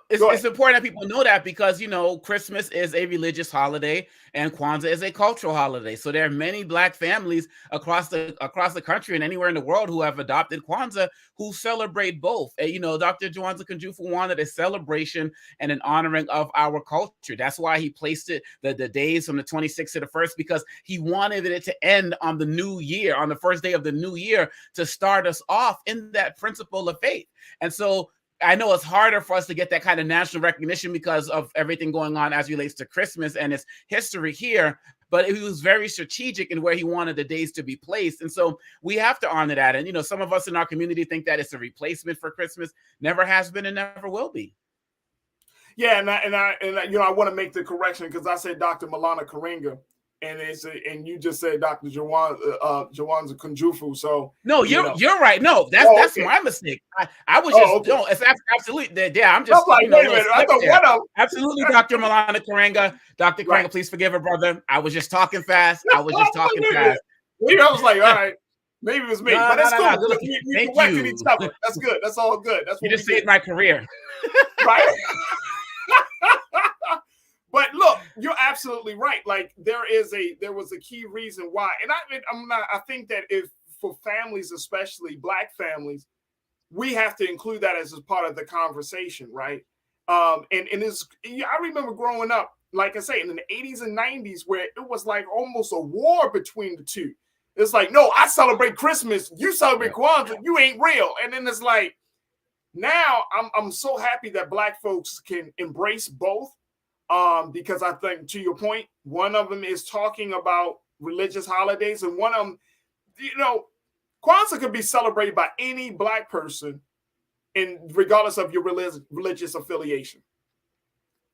it's important that people know that because, you know, Christmas is a religious holiday and Kwanzaa is a cultural holiday. So there are many black families across the country and anywhere in the world who have adopted Kwanzaa, who celebrate both. And, you know, Dr. Jawanza Kunjufu wanted a celebration and an honoring of our culture. That's why he placed it the days from the 26th to the 1st, because he wanted it to end on the new year, on the first day of the new year, to start us off in that principle of faith. And so I know it's harder for us to get that kind of national recognition because of everything going on as relates to Christmas and its history here, but he was very strategic in where he wanted the days to be placed. And so we have to honor that. And, you know, some of us in our community think that it's a replacement for Christmas. Never has been and never will be. Yeah, and I you know, I want to make the correction because I said Dr. Malana Karenga, and you just said Dr. Jawanza Kunjufu. So no, you're right. No, that's my mistake. I was just no. It's absolutely yeah. I'm just like, wait a minute. I thought one of absolutely Dr. Malana Karenga. Dr. Karenga, please forgive her, brother. I was just talking fast. I was just talking fast. I was like, all right, maybe it was me, but that's cool. We corrected each other. That's good. That's all good. That's what you just saved my career, right? But look, you're absolutely right. Like there was a key reason why, and I think that if for families, especially black families, we have to include that as part of the conversation, right? And it's, I remember growing up, like I say, in the 80s and 90s, where it was like almost a war between the two. It's like, no, I celebrate Christmas, you celebrate Kwanzaa, you ain't real. And then it's like, now I'm so happy that black folks can embrace both. Because I think, to your point, one of them is talking about religious holidays, and one of them, you know, Kwanzaa could be celebrated by any black person, regardless of your religious affiliation.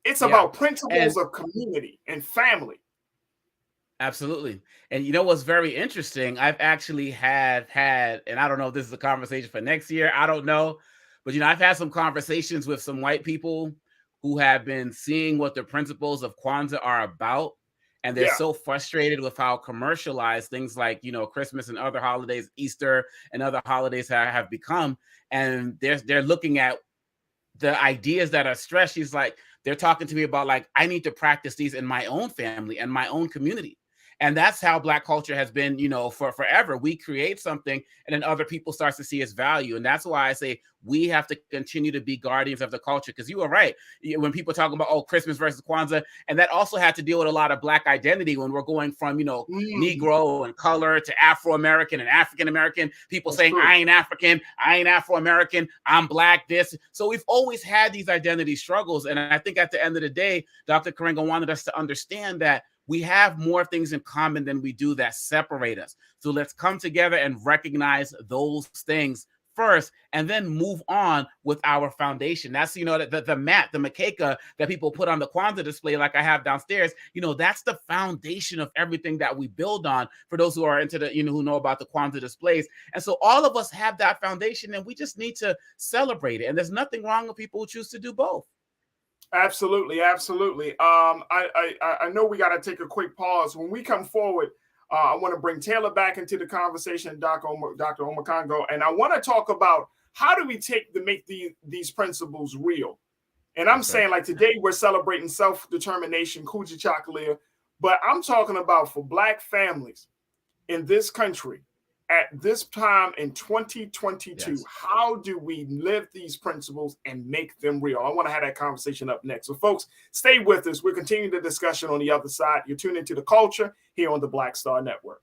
It's about principles of community and family. Absolutely. And you know what's very interesting? I've actually had, and I don't know if this is a conversation for next year, I don't know, but you know, I've had some conversations with some white people who have been seeing what the principles of Kwanzaa are about. And they're so frustrated with how commercialized things like, you know, Christmas and other holidays, Easter and other holidays have become. And they're looking at the ideas that are stressed. She's like, they're talking to me about like, I need to practice these in my own family and my own community. And that's how black culture has been, you know, for forever. We create something and then other people start to see its value. And that's why I say we have to continue to be guardians of the culture. Because you are right. When people talk about, oh, Christmas versus Kwanzaa, and that also had to deal with a lot of black identity when we're going from, you know, Negro and color to Afro-American and African-American, people saying, I ain't African, I ain't Afro-American, I'm black, this. So we've always had these identity struggles. And I think at the end of the day, Dr. Karenga wanted us to understand that we have more things in common than we do that separate us. So let's come together and recognize those things first, and then move on with our foundation. That's, you know, the mat, the makeka that people put on the Kwanzaa display, like I have downstairs, you know, that's the foundation of everything that we build on for those who are into the, you know, who know about the Kwanzaa displays. And so all of us have that foundation and we just need to celebrate it. And there's nothing wrong with people who choose to do both. Absolutely, absolutely. I know we got to take a quick pause. When we come forward, I want to bring Taylor back into the conversation, Dr. Omakongo, and I want to talk about how do we make these principles real. And I'm saying, like, today we're celebrating self-determination, Kujichagulia, but I'm talking about for black families in this country at this time in 2022, how do we live these principles and make them real? I want to have that conversation up next. So folks, stay with us. We're continuing the discussion on the other side. You're tuned into The Culture here on the Black Star Network.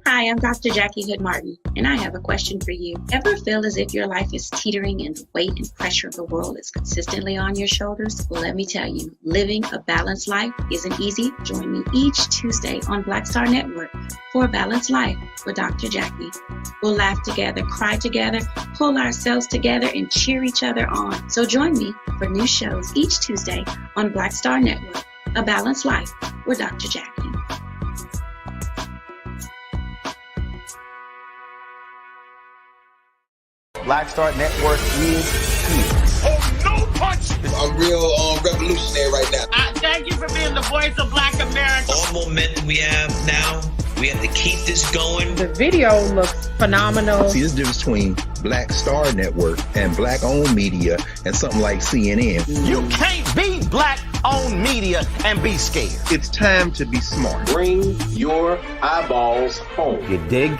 Hi, Hi, I'm Dr. Jackie Hood Martin, and I have a question for you. Ever feel as if your life is teetering and the weight and pressure of the world is consistently on your shoulders? Well, let me tell you, living a balanced life isn't easy. Join me each Tuesday on Black Star Network for A Balanced Life with Dr. Jackie. We'll laugh together, cry together, pull ourselves together, and cheer each other on. So join me for new shows each Tuesday on Black Star Network, A Balanced Life with Dr. Jackie. Black Star Network is here. Oh, no punch! I'm real revolutionary right now. Thank you for being the voice of Black America. All momentum we have now, we have to keep this going. The video looks phenomenal. See, there's a difference between Black Star Network and black-owned media and something like CNN. You can't be black-owned media and be scared. It's time to be smart. Bring your eyeballs home. You dig?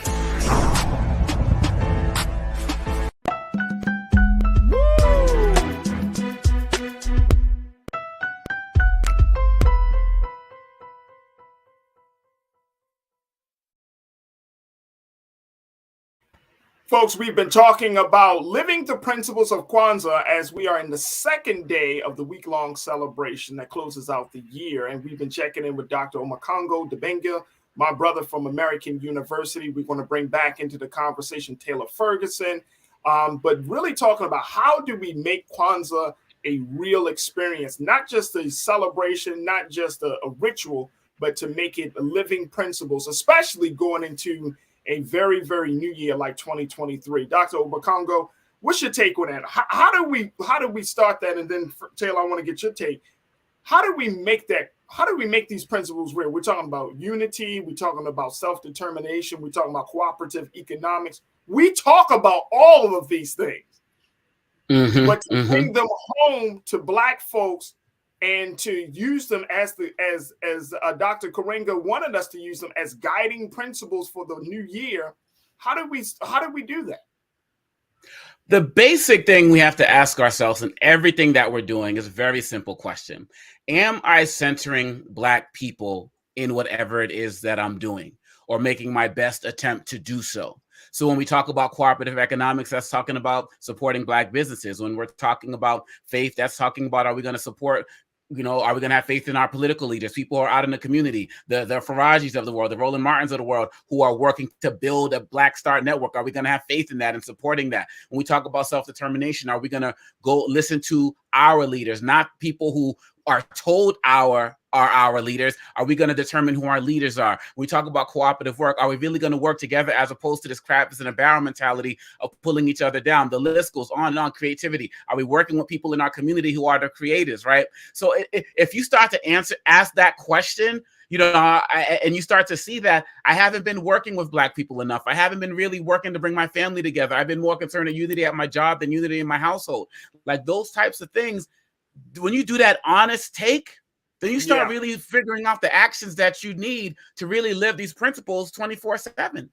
Folks, we've been talking about living the principles of Kwanzaa as we are in the second day of the week-long celebration that closes out the year. And we've been checking in with Dr. Omakongo Debenga, my brother from American University. We're going to bring back into the conversation Taylor Ferguson, but really talking about how do we make Kwanzaa a real experience, not just a celebration, not just a ritual, but to make it living principles, especially going into a very, very new year like 2023. Dr. Obakongo, what's your take on that? How do we start that? And then Taylor, I want to get your take. How do we make that? How do we make these principles real? We're talking about unity. We're talking about self-determination. We're talking about cooperative economics. We talk about all of these things, but to bring them home to Black folks and to use them as Dr. Karenga wanted us to use them as guiding principles for the new year. How do we do that? The basic thing we have to ask ourselves in everything that we're doing is a very simple question. Am I centering Black people in whatever it is that I'm doing, or making my best attempt to do so? So when we talk about cooperative economics, that's talking about supporting Black businesses. When we're talking about faith, that's talking about, are we going to support, are we going to have faith in our political leaders, people who are out in the community, the Farajis of the world, the Roland Martins of the world, who are working to build a Black Star Network? Are we going to have faith in that and supporting that? When we talk about self-determination, are we going to go listen to our leaders, not people who are told are our leaders? Are we going to determine who our leaders are? When we talk about cooperative work, are we really going to work together as opposed to this crab in a barrel mentality of pulling each other down? The list goes on and on. Creativity. Are we working with people in our community who are the creators, right? So if you start to ask that question, and you start to see that I haven't been working with Black people enough. I haven't been really working to bring my family together. I've been more concerned with unity at my job than unity in my household. Like those types of things. When you do that honest take, then you start really figuring out the actions that you need to really live these principles 24/7.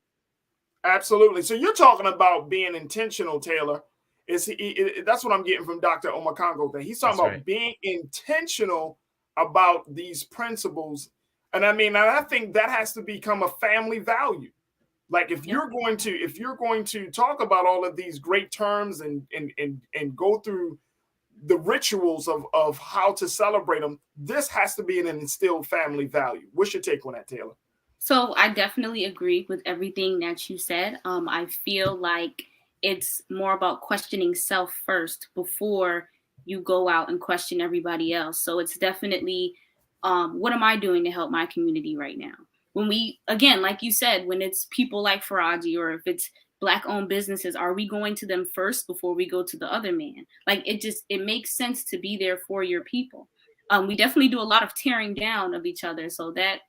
Absolutely. So you're talking about being intentional, Taylor. That's what I'm getting from Dr. Omakongo. That he's talking about being intentional about these principles. And I think that has to become a family value. Like if you're going to talk about all of these great terms and go through the rituals of how to celebrate them, this has to be an instilled family value. What's your take on that, Taylor? So I definitely agree with everything that you said. I feel like it's more about questioning self first before you go out and question everybody else. So it's definitely, what am I doing to help my community right now? When we, again, like you said, when it's people like Farajii, or if it's Black-owned businesses, are we going to them first before we go to the other man? Like it makes sense to be there for your people. We definitely do a lot of tearing down of each other, so that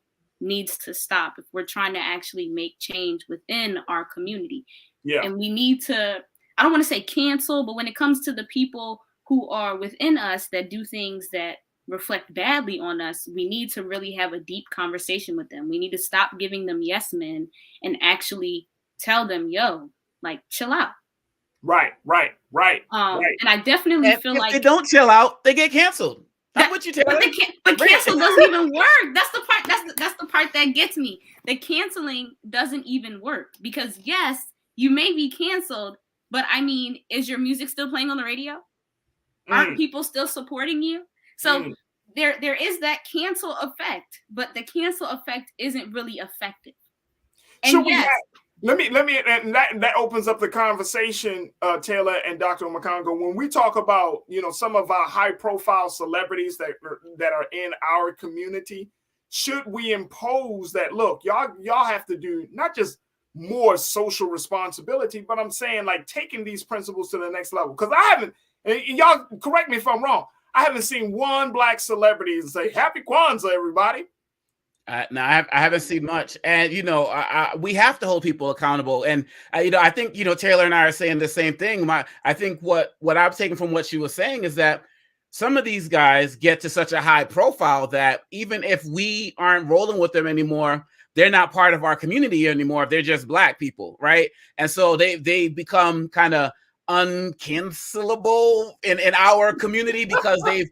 needs to stop if we're trying to actually make change within our community. Yeah. And we need to, I don't want to say cancel, but when it comes to the people who are within us that do things that reflect badly on us, we need to really have a deep conversation with them. We need to stop giving them yes men and actually tell them, yo, like, chill out. Right. And I definitely feel if like they don't chill out, they get canceled. I'm with you, Taylor. But cancel doesn't even work. That's the part. That's the part that gets me. The canceling doesn't even work because yes, you may be canceled, but I mean, is your music still playing on the radio? Aren't people still supporting you? So there is that cancel effect, but the cancel effect isn't really effective. And yes. Let me, and that opens up the conversation, Taylor and Dr. McCongo. When we talk about, some of our high-profile celebrities that are in our community, should we impose that? Look, y'all have to do not just more social responsibility, but I'm saying like taking these principles to the next level. Because I haven't, and y'all correct me if I'm wrong, I haven't seen one black celebrity say "Happy Kwanzaa, everybody." No, I haven't seen much, and we have to hold people accountable. And I think Taylor and I are saying the same thing. I think what I've taken from what she was saying is that some of these guys get to such a high profile that even if we aren't rolling with them anymore, they're not part of our community anymore. They're just black people, right? And so they become kind of uncancelable in our community because they're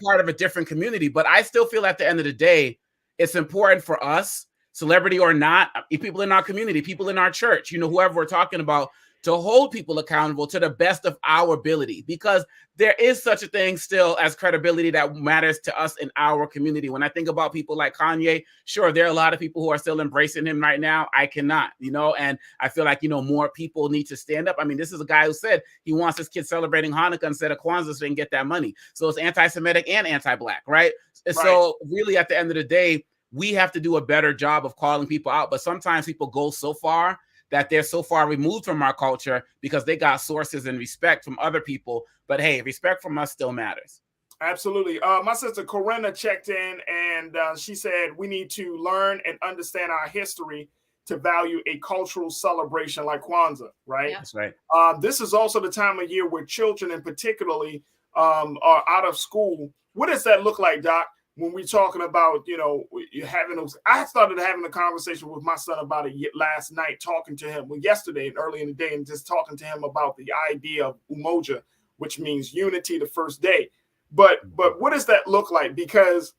part of a different community. But I still feel at the end of the day, it's important for us, celebrity or not, people in our community, people in our church, whoever we're talking about, to hold people accountable to the best of our ability, because there is such a thing still as credibility that matters to us in our community. When I think about people like Kanye, sure, there are a lot of people who are still embracing him right now. I cannot, and I feel like, more people need to stand up. I mean, this is a guy who said he wants his kids celebrating Hanukkah instead of Kwanzaa so they can get that money. So it's anti-Semitic and anti-black, right? And so really at the end of the day, we have to do a better job of calling people out. But sometimes people go so far that they're so far removed from our culture because they got sources and respect from other people. But hey, respect from us still matters. Absolutely. My sister Corinna checked in and she said we need to learn and understand our history to value a cultural celebration like Kwanzaa, right? Yeah. That's right. This is also the time of year where children in particularly are out of school. What does that look like, Doc? When we're talking about, having those, I started having a conversation with my son about it last night, talking to him, yesterday and early in the day, and just talking to him about the idea of Umoja, which means unity, the first day. But what does that look like? Because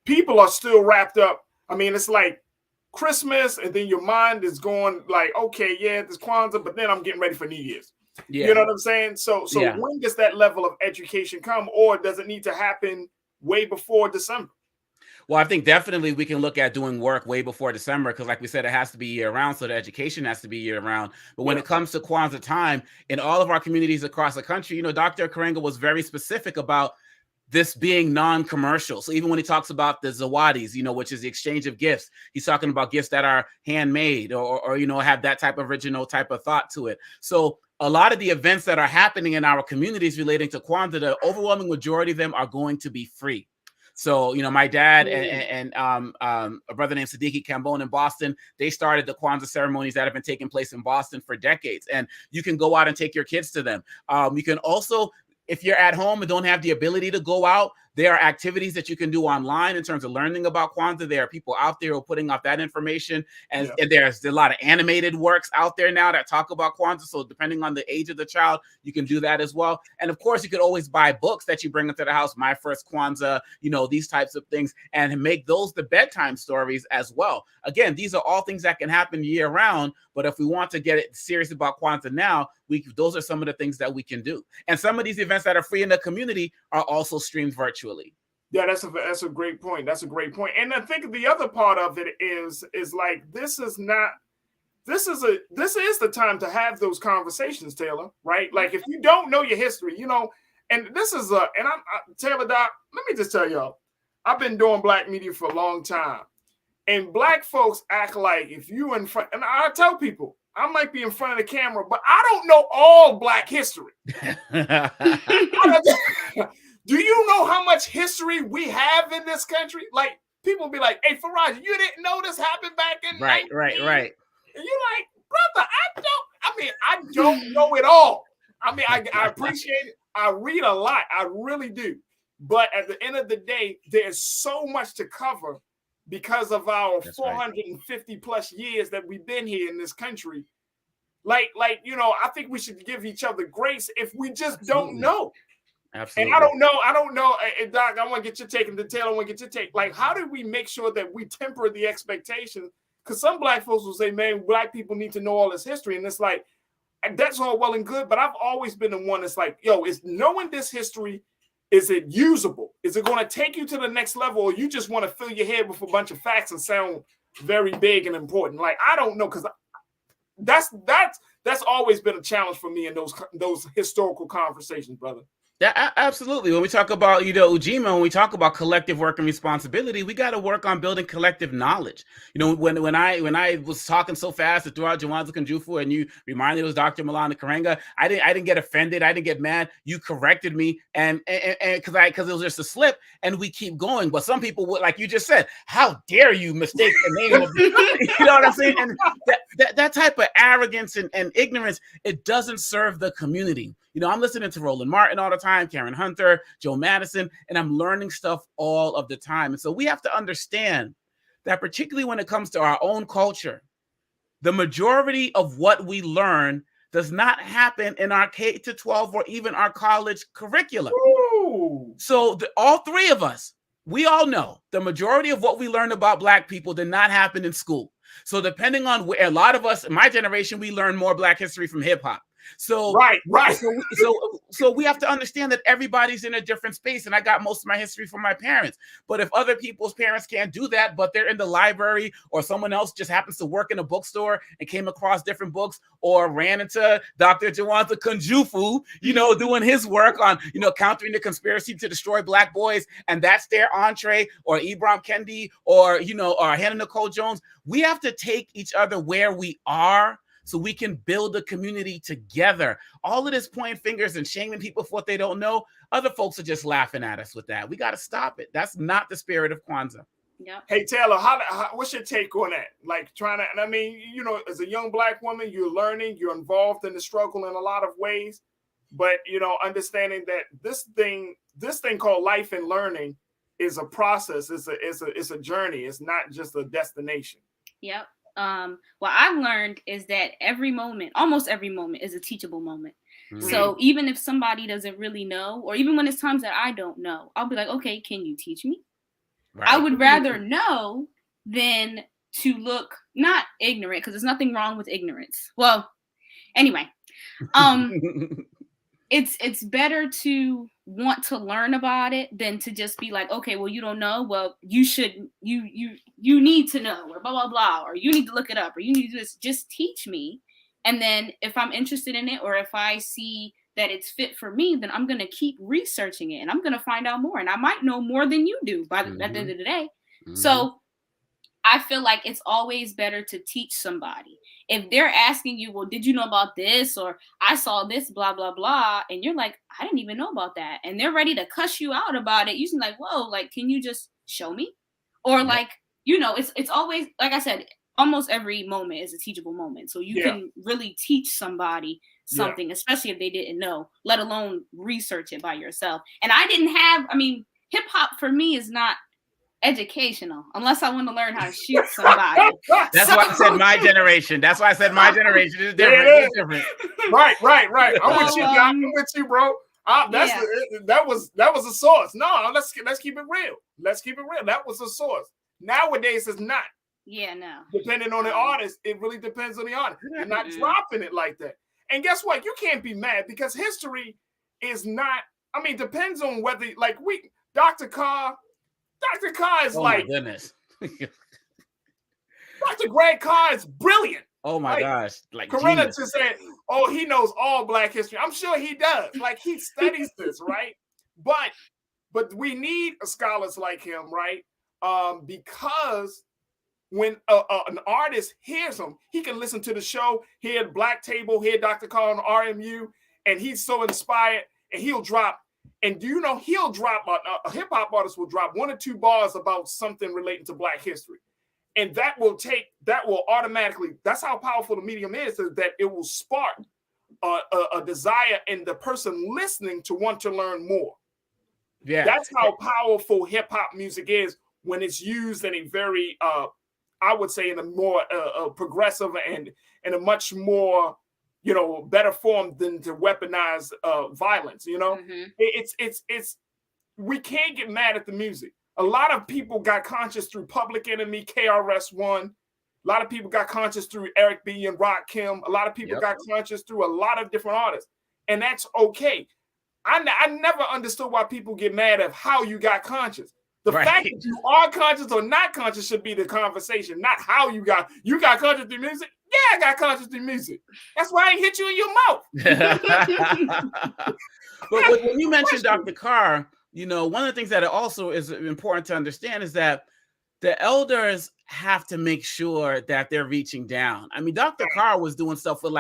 people are still wrapped up. I mean, it's like Christmas, and then your mind is going like, okay, yeah, this Kwanzaa, but then I'm getting ready for New Year's. Yeah. You know what I'm saying? So when does that level of education come, or does it need to happen way before December? Well, I think definitely we can look at doing work way before December because, like we said, it has to be year-round, so the education has to be year-round. But when it comes to Kwanzaa time, in all of our communities across the country, Dr. Karenga was very specific about this being non-commercial. So even when he talks about the Zawadis, which is the exchange of gifts, he's talking about gifts that are handmade or have that type of original type of thought to it. So a lot of the events that are happening in our communities relating to Kwanzaa, the overwhelming majority of them are going to be free. So, my dad and a brother named Siddiqui Cambone in Boston, they started the Kwanzaa ceremonies that have been taking place in Boston for decades. And you can go out and take your kids to them. You can also, if you're at home and don't have the ability to go out, there are activities that you can do online in terms of learning about Kwanzaa. There are people out there who are putting out that information. And there's a lot of animated works out there now that talk about Kwanzaa. So depending on the age of the child, you can do that as well. And of course, you could always buy books that you bring into the house, My First Kwanzaa, these types of things, and make those the bedtime stories as well. Again, these are all things that can happen year round. But if we want to get it serious about Kwanzaa now, those are some of the things that we can do. And some of these events that are free in the community are also streamed virtually. Yeah, that's a great point. That's a great point. And I think the other part of it is like this is the time to have those conversations, Taylor, right? Like if you don't know your history, and this is Taylor, Doc, let me just tell y'all, I've been doing black media for a long time. And black folks act like if you in front, and I tell people, I might be in front of the camera, but I don't know all black history. Do you know how much history we have in this country? Like people be like, "Hey, Farajii, you didn't know this happened back in 19? Right. And you're like, brother, I don't know it all. I mean, I appreciate it. I read a lot. I really do. But at the end of the day, there's so much to cover because of our 450 plus years that we've been here in this country. Like, I think we should give each other grace if we just don't know. Absolutely. And I don't know, Doc, I want to get your take, and Taylor, I want to get your take. Like, how do we make sure that we temper the expectations? Because some black folks will say, man, black people need to know all this history. And it's like, that's all well and good, but I've always been the one that's like, yo, is knowing this history, is it usable? Is it going to take you to the next level, or you just want to fill your head with a bunch of facts and sound very big and important? Like, I don't know, because that's always been a challenge for me in those historical conversations, brother. Yeah, absolutely. When we talk about, Ujima, when we talk about collective work and responsibility, we got to work on building collective knowledge. When I was talking so fast to throw out Jawanza Kunjufu and you reminded us Dr. Malana Karenga, I didn't get offended. I didn't get mad. You corrected me, and because it was just a slip, and we keep going. But some people would, like you just said, how dare you mistake the name of the, you know what I'm saying? And that type of arrogance and ignorance, it doesn't serve the community. I'm listening to Roland Martin all the time, Karen Hunter, Joe Madison, and I'm learning stuff all of the time. And so we have to understand that, particularly when it comes to our own culture, the majority of what we learn does not happen in our K-12 or even our college curriculum. Ooh. So all three of us, we all know the majority of what we learn about Black people did not happen in school. So depending on where, a lot of us in my generation, we learn more Black history from hip hop. So right. So we have to understand that everybody's in a different space, and I got most of my history from my parents. But if other people's parents can't do that, but they're in the library, or someone else just happens to work in a bookstore and came across different books, or ran into Dr. Jawanza Kunjufu, doing his work on, countering the conspiracy to destroy Black boys, and that's their entree, or Ibram Kendi, or or Hannah Nicole Jones. We have to take each other where we are, so we can build a community together. All of this pointing fingers and shaming people for what they don't know, other folks are just laughing at us with that. We got to stop it. That's not the spirit of Kwanzaa. Yep. Hey, Taylor, what's your take on that? Like, and I mean, as a young Black woman, you're learning, you're involved in the struggle in a lot of ways, but, understanding that this thing called life and learning is a process. It's a journey. It's not just a destination. Yep. What I've learned is that almost every moment is a teachable moment. Mm-hmm. So even if somebody doesn't really know, or even when it's times that I don't know, I'll be like, okay, can you teach me? Right. I would rather know than to look not ignorant, because there's nothing wrong with ignorance. Well, anyway, it's better to want to learn about it than to just be like, okay, well, you don't know. Well, you need to know, or blah, blah, blah, or you need to look it up, or you need to do this. Just teach me. And then if I'm interested in it, or if I see that it's fit for me, then I'm going to keep researching it, and I'm going to find out more. And I might know more than you do at the end of the day. Mm-hmm. So I feel like it's always better to teach somebody. If they're asking you, well, did you know about this? Or I saw this, blah, blah, blah. And you're like, I didn't even know about that. And they're ready to cuss you out about it. You're like, whoa, like, can you just show me? Or like, it's always, like I said, almost every moment is a teachable moment. So you can really teach somebody something, especially if they didn't know, let alone research it by yourself. And hip hop for me is not educational unless I want to learn how to shoot somebody. That's why I said my generation. That's why I said my generation is different. Yeah, it's different. Right. I'm with you, Doc. I'm with you, bro. That was a source. No, let's keep it real. Let's keep it real. That was a source. Nowadays, it's not. Yeah, no. Depending on the artist, it really depends on the artist. They're not dropping it like that. And guess what? You can't be mad, because history is not. Depends on whether Dr. Carr is my goodness. Dr. Greg Carr is brilliant. Oh my gosh. Like Corinna just said, oh, he knows all Black history. I'm sure he does. Like, he studies this, right? But we need scholars like him, right? Because when an artist hears him, he can listen to the show, hear Black Table, hear Dr. Carr on RMU, and he's so inspired, and he'll drop. And do you know he'll drop a hip hop artist will drop 1 or 2 bars about something relating to Black history, and that will automatically. That's how powerful the medium is that it will spark a desire in the person listening to want to learn more. Yeah, that's how powerful hip hop music is when it's used in a very, I would say, in a more progressive and a much more, better form than to weaponize violence. It's we can't get mad at the music. A lot of people got conscious through Public Enemy, KRS-One. A lot of people got conscious through Eric B and Rakim. A lot of people got conscious through a lot of different artists, and that's okay. I never understood why people get mad at how you got conscious. The fact that you are conscious or not conscious should be the conversation, not how you got conscious through music. Yeah, I got conscious through music. That's why I ain't hit you in your mouth. But when you mentioned Dr. Carr, one of the things that also is important to understand is that the elders have to make sure that they're reaching down. I mean, Dr. Carr was doing stuff with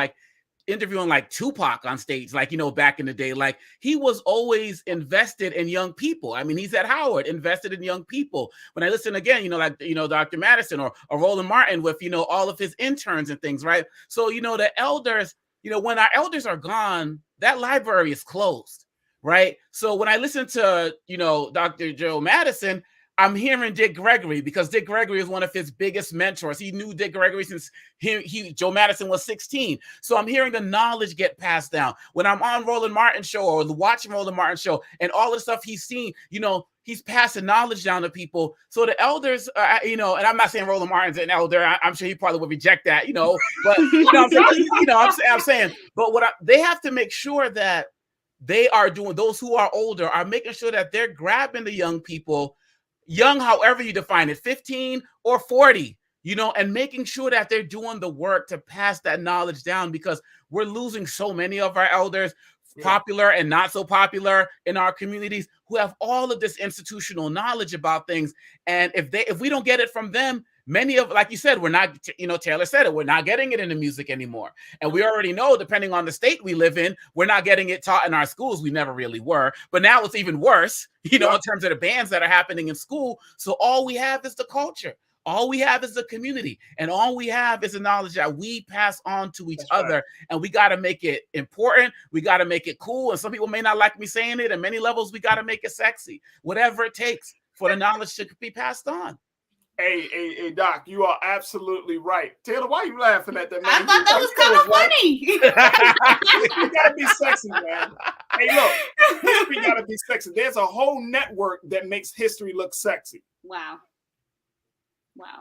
interviewing Tupac on stage, back in the day. He was always invested in young people. I mean, he's at Howard, invested in young people. When I listen again, Dr. Madison or Roland Martin with, all of his interns and things, right? So, the elders, when our elders are gone, that library is closed, right? So when I listen to, Dr. Joe Madison, I'm hearing Dick Gregory because Dick Gregory is one of his biggest mentors. He knew Dick Gregory since Joe Madison was 16. So I'm hearing the knowledge get passed down. When I'm on Roland Martin's show or watching Roland Martin's show and all the stuff he's seen, he's passing knowledge down to people. So the elders, and I'm not saying Roland Martin's an elder. I'm sure he probably would reject that, but I'm saying, but they have to make sure that they are doing, those who are older are making sure that they're grabbing the young people, young, however you define it, 15 or 40, and making sure that they're doing the work to pass that knowledge down, because we're losing so many of our elders, popular and not so popular in our communities, who have all of this institutional knowledge about things. And if we don't get it from them, many of, like you said, we're not, Taylor said it, we're not getting it in the music anymore. And we already know, depending on the state we live in, we're not getting it taught in our schools. We never really were. But now it's even worse, in terms of the bands that are happening in school. So all we have is the culture. All we have is the community. And all we have is the knowledge that we pass on to each other. Right. And we got to make it important. We got to make it cool. And some people may not like me saying it. At many levels, we got to make it sexy. Whatever it takes for the knowledge to be passed on. Hey, Doc, you are absolutely right. Taylor, why are you laughing at that, man? I thought that was kind of funny. You gotta be sexy, man. Hey, look, history gotta be sexy. There's a whole network that makes history look sexy. Wow.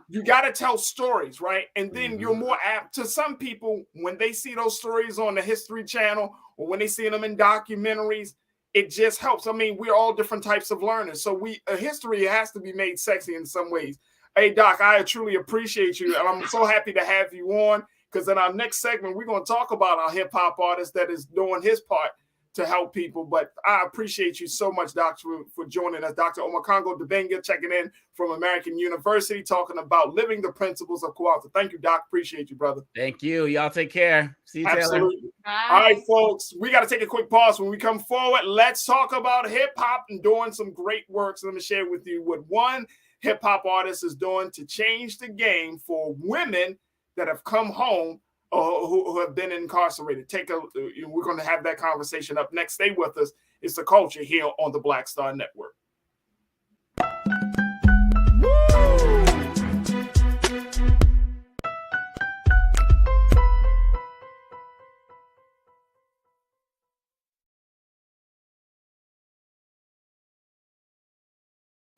You gotta tell stories, right? And then you're more apt to, some people, when they see those stories on the History Channel or when they see them in documentaries, it just helps. I mean, we're all different types of learners. So history has to be made sexy in some ways. Hey, Doc, I truly appreciate you. And I'm so happy to have you on, because in our next segment, we're going to talk about our hip hop artist that is doing his part to help people. But I appreciate you so much, Doc, for joining us. Dr. Omokongo Dibenga checking in from American University, talking about living the principles of Kwanzaa. Thank you, Doc. Appreciate you, brother. Thank you. Y'all take care. See you, Taylor. Absolutely. All right, folks, we got to take a quick pause. When we come forward, let's talk about hip hop and doing some great work. So let me share with you what one hip hop artist is doing to change the game for women that have come home or who have been incarcerated. We're going to have that conversation up next. Stay with us. It's The Culture here on the Black Star Network.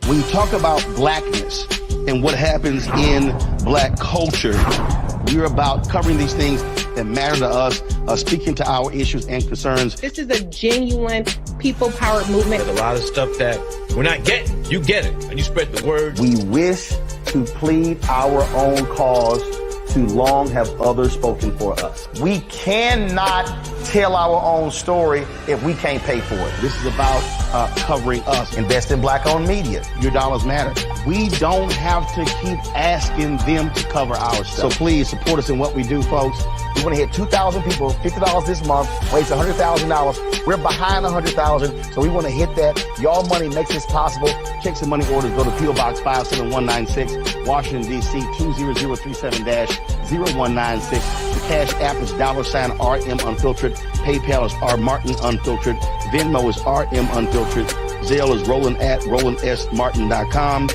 When you talk about blackness and what happens in black culture, we're about covering these things that matter to us, speaking to our issues and concerns. This is a genuine people-powered movement. There's a lot of stuff that we're not getting. You get it, and you spread the word. We wish to plead our own cause. Too long have others spoken for us. We cannot tell our own story if we can't pay for it. This is about covering us. Invest in black-owned media. Your dollars matter. We don't have to keep asking them to cover our stuff. So please support us in what we do, folks. We want to hit 2,000 people, $50 this month, raise $100,000. We're behind 100,000, so we want to hit that. Y'all money makes this possible. Check some money orders. Go to P.O. Box 57196, Washington, D.C. 20037-0196. The Cash App is $RM Unfiltered. PayPal is R Martin Unfiltered. Venmo is RM Unfiltered. Zelle is Roland@RolandSMartin.com.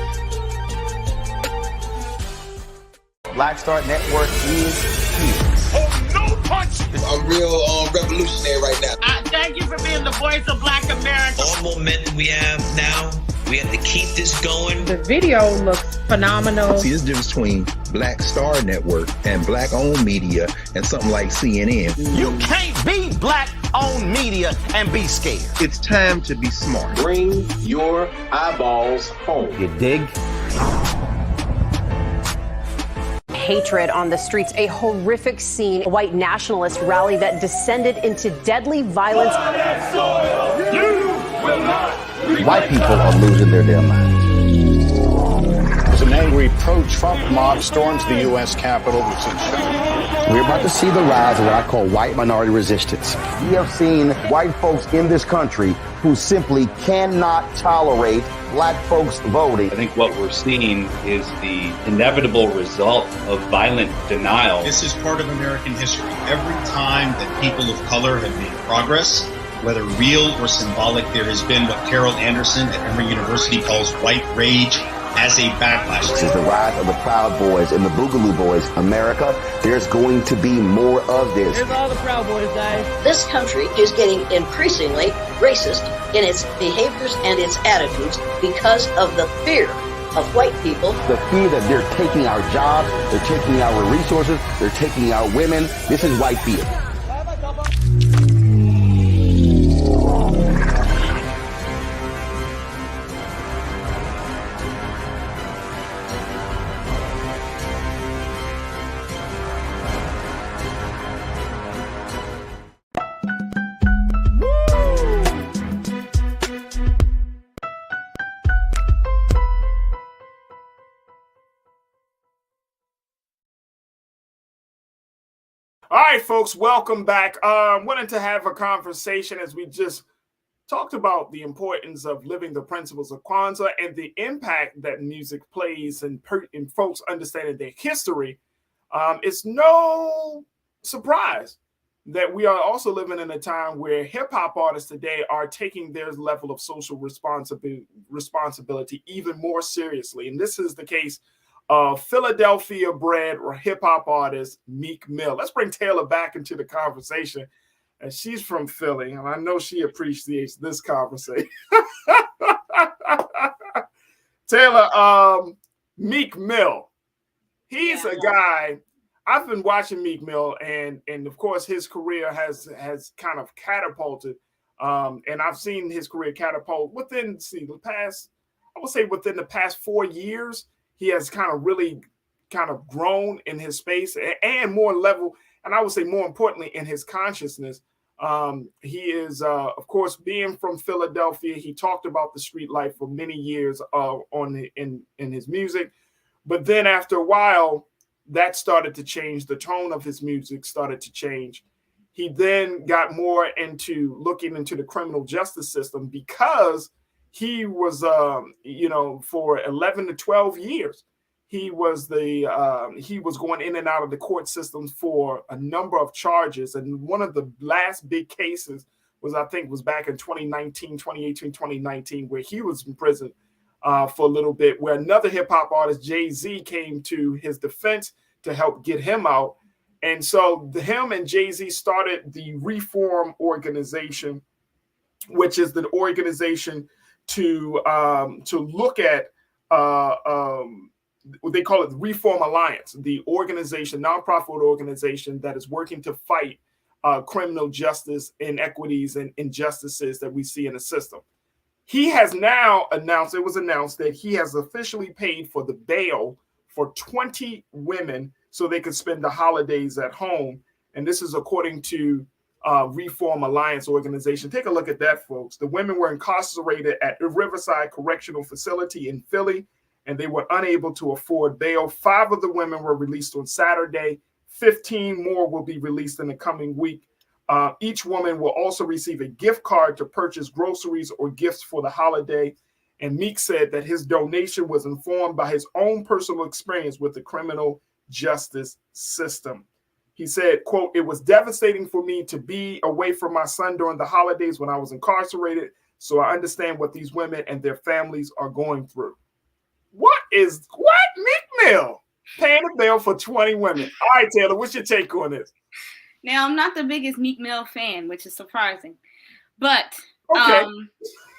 Black Star Network is here. Oh, no punch! I'm real revolutionary right now. Thank you for being the voice of Black America. All momentum we have now, we have to keep this going. The video looks phenomenal. See, there's a difference between Black Star Network and Black-owned media and something like CNN. You can't be Black-owned media and be scared. It's time to be smart. Bring your eyeballs home. You dig? Hatred on the streets, a horrific scene, a white nationalist rally that descended into deadly violence. White people are losing their damn minds. As an angry pro-Trump mob storms the U.S. Capitol, we've seen We're about to see the rise of what I call white minority resistance. We have seen white folks in this country who simply cannot tolerate Black folks voting. I think what we're seeing is the inevitable result of violent denial. This is part of American history. Every time that people of color have made progress, whether real or symbolic, there has been what Carol Anderson at Emory University calls white rage as a backlash. This is the rise of the Proud Boys and the Boogaloo Boys. America, there's going to be more of this. Here's all the Proud Boys, guys. This country is getting increasingly racist in its behaviors and its attitudes because of the fear of white people. The fear that they're taking our jobs, they're taking our resources, they're taking our women. This is white fear. All right, folks, welcome back. Wanted to have a conversation as we just talked about the importance of living the principles of Kwanzaa and the impact that music plays in folks understanding their history. It's no surprise that we are also living in a time where hip-hop artists today are taking their level of social responsibility even more seriously. And this is the case Philadelphia-bred hip-hop artist Meek Mill. Let's bring Taylor back into the conversation. And she's from Philly, and I know she appreciates this conversation. Taylor, Meek Mill. He's a guy. I've been watching Meek Mill, and of course his career has kind of catapulted. And I've seen his career catapult within the past 4 years. He has really grown in his space and more level, and I would say more importantly in his consciousness. He is, of course, being from Philadelphia. He talked about the street life for many years in his music, but then after a while, that started to change. The tone of his music started to change. He then got more into looking into the criminal justice system because he was, for 11 to 12 years, he was going in and out of the court systems for a number of charges. And one of the last big cases was back in 2019, where he was in prison for a little bit, where another hip hop artist, Jay-Z, came to his defense to help get him out. And so him and Jay-Z started the Reform Organization, which is the organization to look at what they call it, the Reform Alliance, the nonprofit organization that is working to fight criminal justice inequities and injustices that we see in the system. He has now announced that he has officially paid for the bail for 20 women so they could spend the holidays at home. And this is according to Reform Alliance organization. Take a look at that, folks. The women were incarcerated at Riverside Correctional Facility in Philly, and they were unable to afford bail. 5 of the women were released on Saturday. 15 more will be released in the coming week. Each woman will also receive a gift card to purchase groceries or gifts for the holiday. And Meek said that his donation was informed by his own personal experience with the criminal justice system. He said, quote, "It was devastating for me to be away from my son during the holidays when I was incarcerated. So I understand what these women and their families are going through." What Meek Mill paying a bail for 20 women? All right, Taylor, what's your take on this? Now, I'm not the biggest Meek Mill fan, which is surprising, but Okay.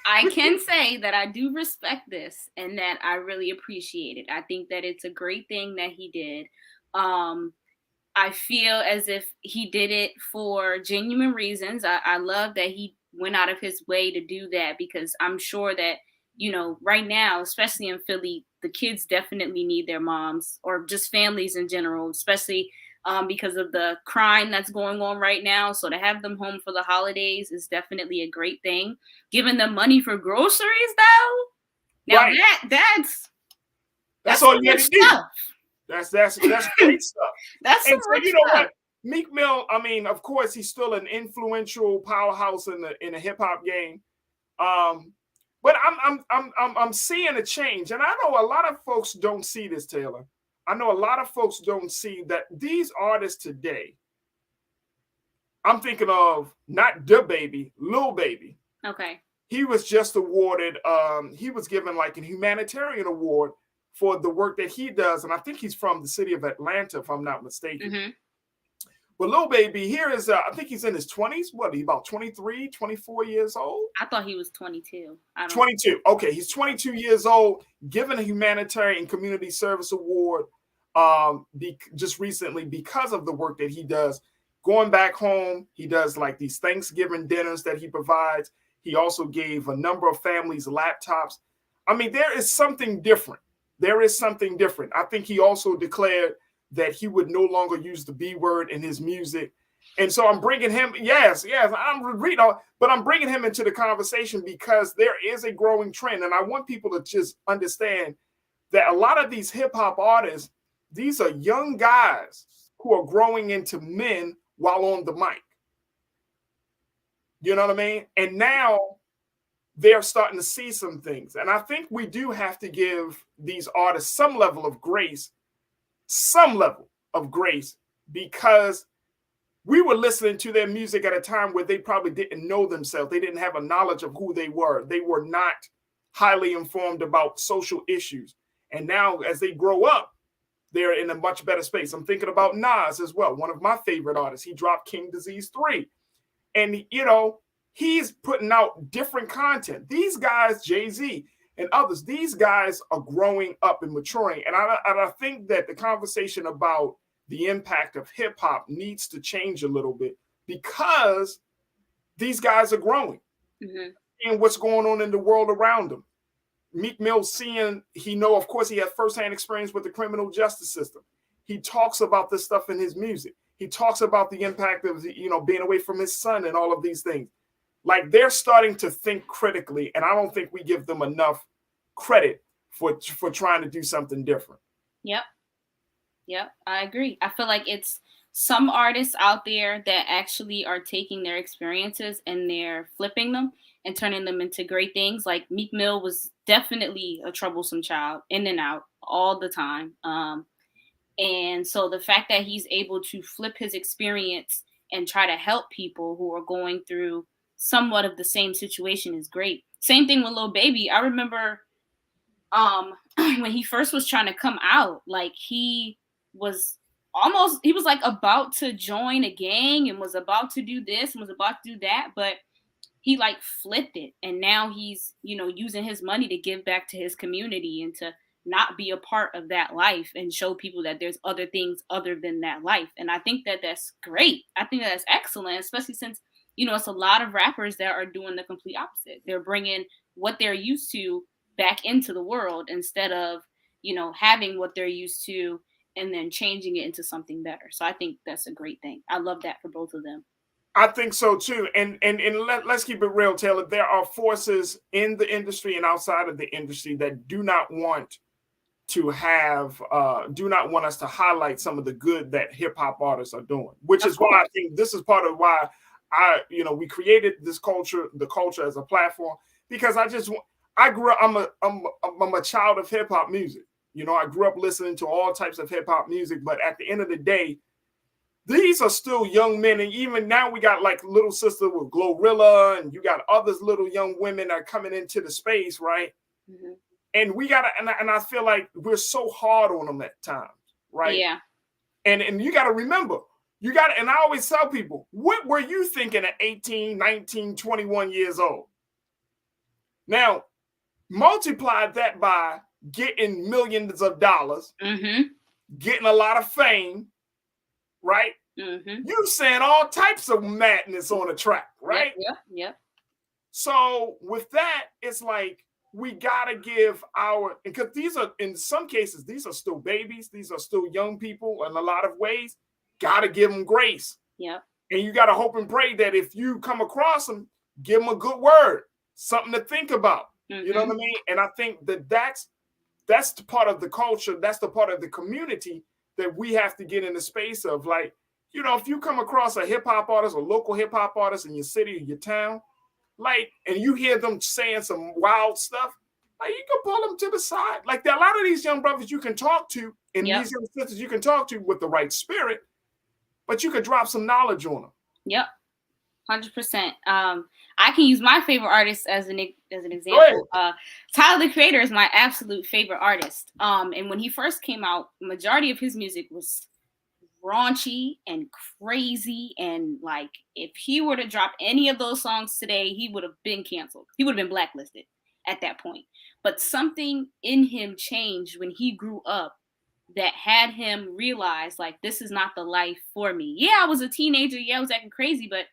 I can say that I do respect this and that I really appreciate it. I think that it's a great thing that he did. I feel as if he did it for genuine reasons. I love that he went out of his way to do that, because I'm sure that, you know, right now, especially in Philly, the kids definitely need their moms, or just families in general, especially because of the crime that's going on right now. So to have them home for the holidays is definitely a great thing. Giving them money for groceries, though, now Right. that's all some you good had to do. stuff. That's great stuff. That's some And so, rich you know stuff. what? Meek Mill, I mean, of course, he's still an influential powerhouse in the hip hop game. But I'm seeing a change, and I know a lot of folks don't see this, Taylor. I know a lot of folks don't see that these artists today. I'm thinking of not DaBaby, Lil Baby. Okay. He was just awarded. He was given like a humanitarian award for the work that he does, and I think he's from the city of Atlanta, if I'm not mistaken. Mm-hmm. But Lil Baby here is, I think he's in his 20s. What, he about 23, 24 years old? I thought he was 22. 22. Okay, he's 22 years old, given a humanitarian community service award just recently because of the work that he does. Going back home, he does like these Thanksgiving dinners that he provides. He also gave a number of families laptops. I mean, there is something different. There is something different. I think he also declared that he would no longer use the B word in his music. And so I'm bringing him, but I'm bringing him into the conversation because there is a growing trend. And I want people to just understand that a lot of these hip hop artists, these are young guys who are growing into men while on the mic. You know what I mean? And now they're starting to see some things. And I think we do have to give these artists some level of grace, because we were listening to their music at a time where they probably didn't know themselves. They didn't have a knowledge of who they were. They were not highly informed about social issues. And now as they grow up, they're in a much better space. I'm thinking about Nas as well, one of my favorite artists. He dropped King Disease 3. And, you know, he's putting out different content. These guys, Jay-Z and others, these guys are growing up and maturing. And I think that the conversation about the impact of hip hop needs to change a little bit because these guys are growing and what's going on in the world around them. Meek Mill of course, he had firsthand experience with the criminal justice system. He talks about this stuff in his music. He talks about the impact of, being away from his son and all of these things. Like, they're starting to think critically, and I don't think we give them enough credit for trying to do something different. Yep, I agree. I feel like it's some artists out there that actually are taking their experiences and they're flipping them and turning them into great things. Like Meek Mill was definitely a troublesome child, in and out all the time. And so the fact that he's able to flip his experience and try to help people who are going through somewhat of the same situation is great. Same thing with Lil Baby. I remember when he first was trying to come out, like he was like about to join a gang and was about to do this and was about to do that, but he like flipped it. And now he's, using his money to give back to his community and to not be a part of that life and show people that there's other things other than that life. And I think that that's great. I think that's excellent, especially since, it's a lot of rappers that are doing the complete opposite. They're bringing what they're used to back into the world instead of, having what they're used to and then changing it into something better. So I think that's a great thing. I love that for both of them. I think so too. And let's keep it real, Taylor. There are forces in the industry and outside of the industry that do not want us to highlight some of the good that hip hop artists are doing, which is why I think this is part of why we created this culture, the culture as a platform, because I grew up, I'm a child of hip hop music. I grew up listening to all types of hip hop music, but at the end of the day, these are still young men. And even now we got like Little Sister with Glorilla, and you got others little young women that are coming into the space, right? Mm-hmm. And we gotta, and I feel like we're so hard on them at times, right? Yeah. And you gotta remember, You got to, and I always tell people, what were you thinking at 18, 19, 21 years old? Now, multiply that by getting millions of dollars, getting a lot of fame, right? You saying all types of madness on a track, right? Yep. So with that, it's like we gotta give because these are, in some cases, these are still babies, these are still young people in a lot of ways. Gotta give them grace. Yeah. And you gotta hope and pray that if you come across them, give them a good word, something to think about. You know what I mean? And I think that that's the part of the culture, that's the part of the community that we have to get in the space of. Like, you know, if you come across a hip-hop artist, a local hip-hop artist in your city or your town, like, and you hear them saying some wild stuff, like, you can pull them to the side. Like, there are a lot of these young brothers you can talk to, and these young sisters you can talk to with the right spirit, but you could drop some knowledge on them. Yep, 100%. I can use my favorite artist as an example. Tyler, the Creator, is my absolute favorite artist. And when he first came out, the majority of his music was raunchy and crazy, and like, if he were to drop any of those songs today, he would have been canceled. He would have been blacklisted at that point. But something in him changed when he grew up that had him realize, like, this is not the life for me. Yeah, I was a teenager. Yeah, I was acting crazy, but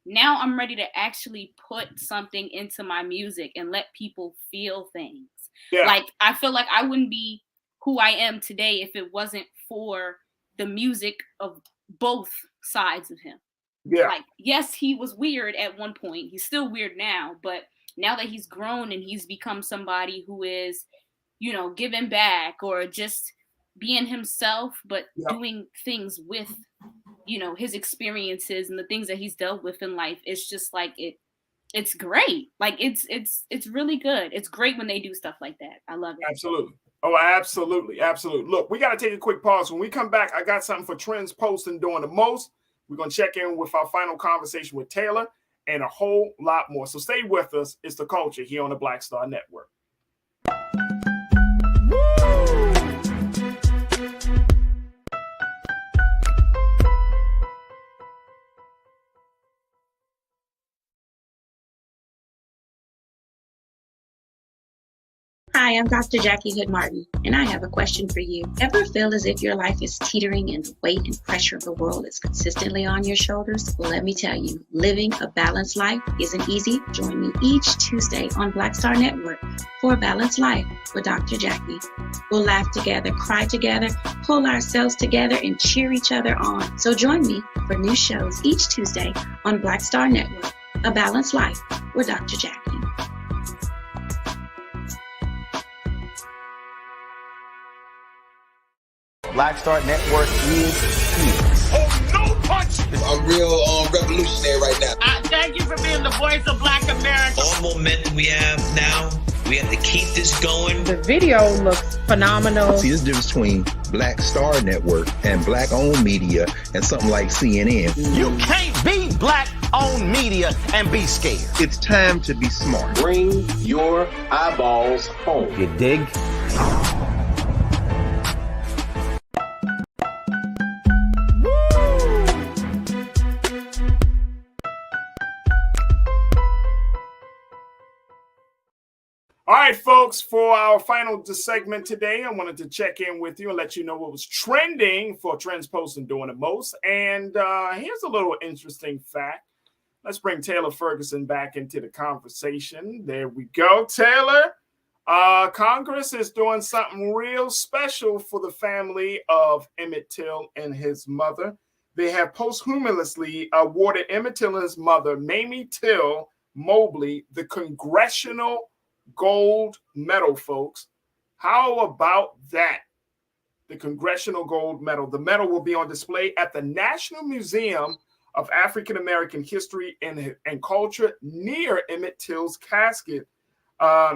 now I'm ready to actually put something into my music and let people feel things. Yeah. Like, I feel like I wouldn't be who I am today if it wasn't for the music of both sides of him. Yeah. Like, yes, he was weird at one point. He's still weird now, but now that he's grown and he's become somebody who is, you know, giving back or just being himself, but doing things with, you know, his experiences and the things that he's dealt with in life. It's just like, it's great. Like, it's really good. It's great when they do stuff like that. I love it. Absolutely. Oh, absolutely. Absolutely. Look, we got to take a quick pause. When we come back, I got something for Trends Posting Doing the Most. We're going to check in with our final conversation with Taylor and a whole lot more. So stay with us. It's The Culture here on the Black Star Network. Hi, I'm Dr. Jackie Hood Martin, and I have a question for you. Ever feel as if your life is teetering and the weight and pressure of the world is consistently on your shoulders? Well, let me tell you, living a balanced life isn't easy. Join me each Tuesday on Black Star Network for A Balanced Life with Dr. Jackie. We'll laugh together, cry together, pull ourselves together, and cheer each other on. So join me for new shows each Tuesday on Black Star Network, A Balanced Life with Dr. Jackie. Black Star Network is here. Oh, no punch! I'm real revolutionary right now. Thank you for being the voice of Black America. All momentum we have now, we have to keep this going. The video looks phenomenal. See, there's a difference between Black Star Network and black-owned media and something like CNN. You can't be black-owned media and be scared. It's time to be smart. Bring your eyeballs home. You dig? All right, folks, for our final segment today, I wanted to check in with you and let you know what was trending for Trends Posting Doing the Most. And here's a little interesting fact. Let's bring Taylor Ferguson back into the conversation. There we go, Taylor. Congress is doing something real special for the family of Emmett Till and his mother. They have posthumously awarded Emmett Till and his mother, Mamie Till Mobley, the Congressional Gold Medal, folks. How about that? The Congressional Gold Medal. The medal will be on display at the National Museum of African American History and Culture near Emmett Till's casket.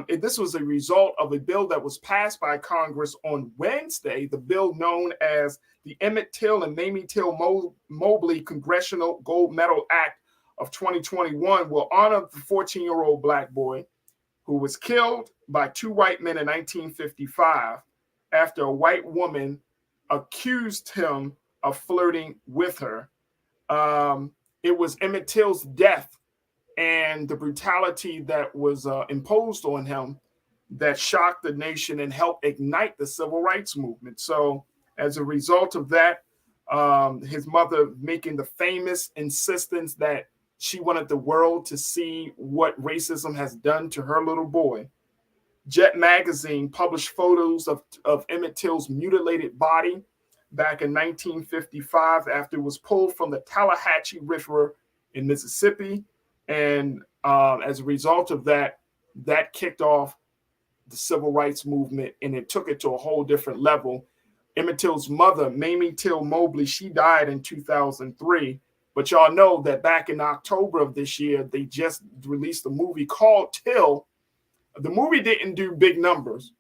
This was a result of a bill that was passed by Congress on Wednesday. The bill known as the Emmett Till and Mamie Till Mobley Congressional Gold Medal Act of 2021 will honor the 14-year-old Black boy who was killed by two white men in 1955 after a white woman accused him of flirting with her. It was Emmett Till's death and the brutality that was imposed on him that shocked the nation and helped ignite the civil rights movement. So as a result of that, his mother making the famous insistence that she wanted the world to see what racism has done to her little boy. Jet magazine published photos of Emmett Till's mutilated body back in 1955 after it was pulled from the Tallahatchie River in Mississippi. And as a result of that, that kicked off the civil rights movement, and it took it to a whole different level. Emmett Till's mother, Mamie Till Mobley, she died in 2003. But y'all know that back in October of this year, they just released a movie called Till. The movie didn't do big numbers,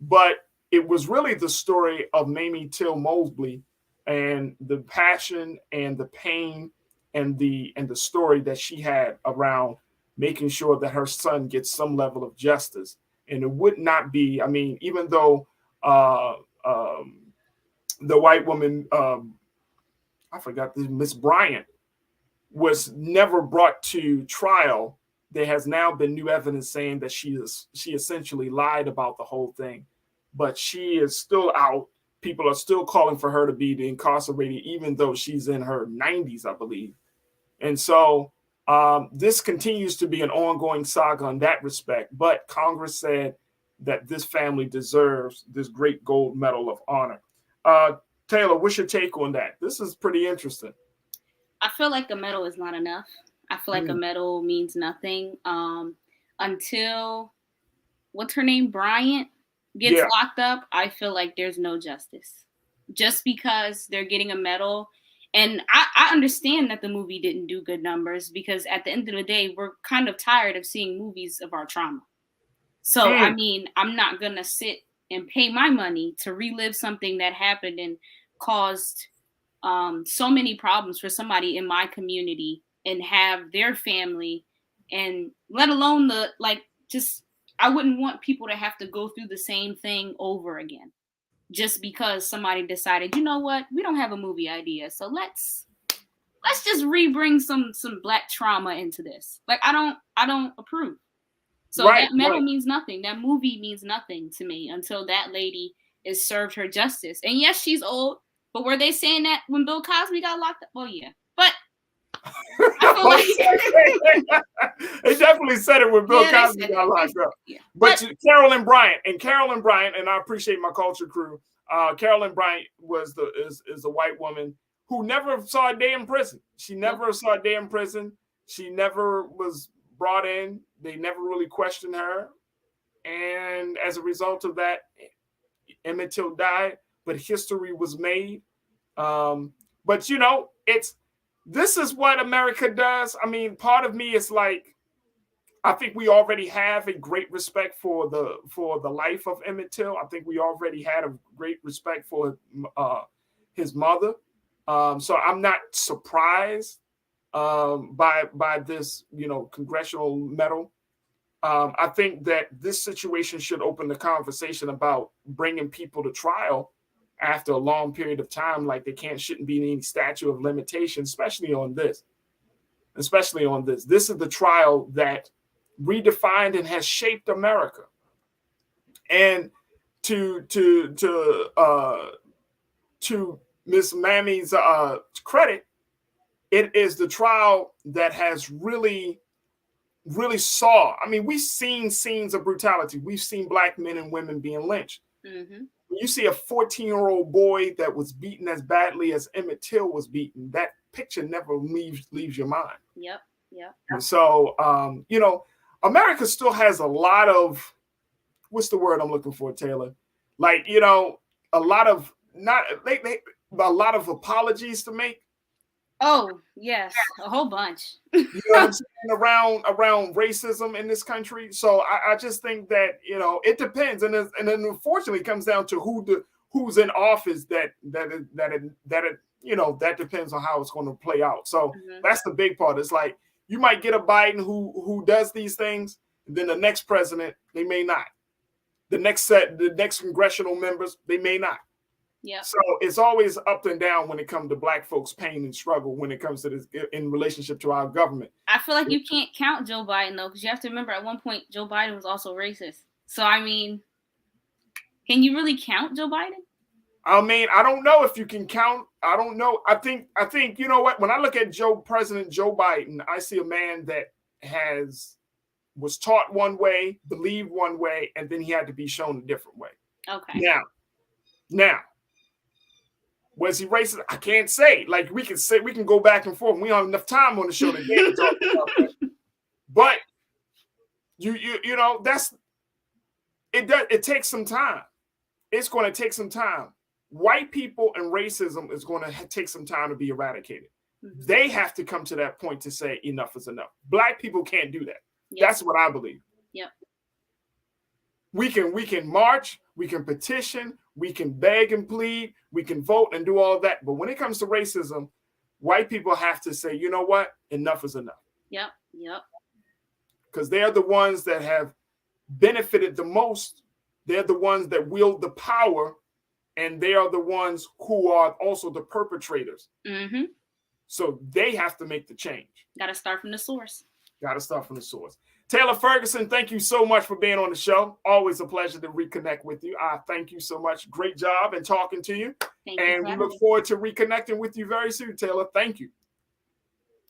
but it was really the story of Mamie Till Mobley and the passion and the pain and the story that she had around making sure that her son gets some level of justice. And it would not be, I mean, even though the white woman, I forgot, Miss Bryant, was never brought to trial, there has now been new evidence saying that she essentially lied about the whole thing. But she is still out. People are still calling for her to be incarcerated, even though she's in her 90s, I believe. And so this continues to be an ongoing saga in that respect. But Congress said that this family deserves this great gold medal of honor. Taylor, what's your take on that? This is pretty interesting. I feel like a medal is not enough. I feel like a medal means nothing until, what's her name, Bryant, gets locked up. I feel like there's no justice. Just because they're getting a medal. And I understand that the movie didn't do good numbers because at the end of the day, we're kind of tired of seeing movies of our trauma. So, I mean, I'm not going to sit and pay my money to relive something that happened and caused so many problems for somebody in my community and have their family, and let alone I wouldn't want people to have to go through the same thing over again just because somebody decided, you know what, we don't have a movie idea, so let's just rebring some Black trauma into this. Like, I don't approve. So that medal means nothing. That movie means nothing to me until that lady is served her justice. And yes, she's old, but were they saying that when Bill Cosby got locked up? Well, yeah. But I feel like they definitely said it when Bill Cosby got locked up. Yeah. But Carolyn Bryant, and I appreciate my culture crew. Carolyn Bryant is a white woman who never saw a day in prison. She never saw a day in prison. She never was brought in. They never really questioned her. And as a result of that, Emmett Till died, but history was made. But you know, this is what America does. I mean, part of me is like, I think we already have a great respect for the life of Emmett Till. I think we already had a great respect for his mother. So I'm not surprised by this, congressional medal. I think that this situation should open the conversation about bringing people to trial after a long period of time. Like, shouldn't be any statute of limitation, especially on this. This is the trial that redefined and has shaped America. And to Miss Mammy's credit, it is the trial that has really saw. I mean, we've seen scenes of brutality. We've seen Black men and women being lynched. Mm-hmm. When you see a 14-year-old boy that was beaten as badly as Emmett Till was beaten, that picture never leaves your mind. Yep. And so, America still has a lot of, what's the word I'm looking for, Taylor? Like, a lot of apologies to make. Oh, yes, a whole bunch. You know what I'm saying, around racism in this country. So I just think that, it depends. And then unfortunately it comes down to who's in office that depends on how it's going to play out. So that's the big part. It's like, you might get a Biden who does these things, and then the next president, they may not. The next congressional members, they may not. Yeah. So it's always up and down when it comes to Black folks' pain and struggle when it comes to this in relationship to our government. I feel like you can't count Joe Biden though, because you have to remember at one point Joe Biden was also racist. So I mean, can you really count Joe Biden? I mean, I don't know if you can count. I don't know. I think you know what? When I look at President Joe Biden, I see a man that was taught one way, believed one way, and then he had to be shown a different way. Okay. Now, was he racist? I can't say. Like we can go back and forth. We don't have enough time on the show today to talk about that. But you know, it takes some time. It's going to take some time. White people and racism is going to take some time to be eradicated. Mm-hmm. They have to come to that point to say enough is enough. Black people can't do that. Yep. That's what I believe. Yep. We can march, we can petition, we can beg and plead, we can vote and do all of that. But when it comes to racism, white people have to say, you know what? Enough is enough. Yep. Because they're the ones that have benefited the most. They're the ones that wield the power, and they are the ones who are also the perpetrators. Mm-hmm. So they have to make the change. Got to start from the source. Taylor Ferguson, thank you so much for being on the show. Always a pleasure to reconnect with you. Thank you so much. Great job in talking to you. And we look forward to reconnecting with you very soon, Taylor. Thank you.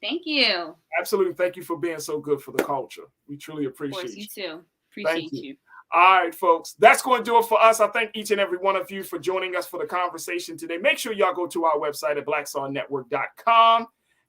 Thank you. Absolutely. Thank you for being so good for the culture. We truly appreciate you. Of course, you too. Appreciate you. All right, folks. That's going to do it for us. I thank each and every one of you for joining us for the conversation today. Make sure y'all go to our website at blackstarnetwork.com.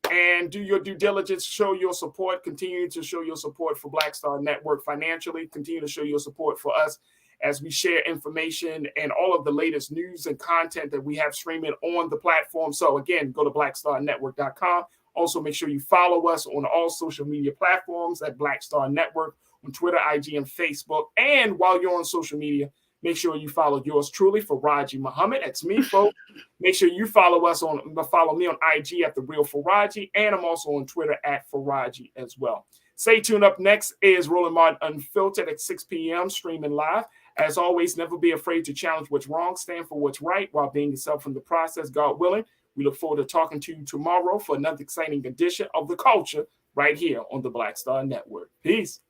and do your due diligence, show your support, continue to show your support for Black Star Network financially, continue to show your support for us as we share information and all of the latest news and content that we have streaming on the platform. So again, go to blackstarnetwork.com. Also, make sure you follow us on all social media platforms at Black Star Network on Twitter, IG, and Facebook. And while you're on social media, make sure you follow yours truly, Farajii Muhammad. That's me, folks. Make sure you follow me on IG at The Real Farajii, and I'm also on Twitter at Farajii as well. Stay tuned. Up next is Roland Martin Unfiltered at 6 p.m. streaming live. As always, never be afraid to challenge what's wrong, stand for what's right while being yourself in the process, God willing. We look forward to talking to you tomorrow for another exciting edition of The Culture right here on the Black Star Network. Peace.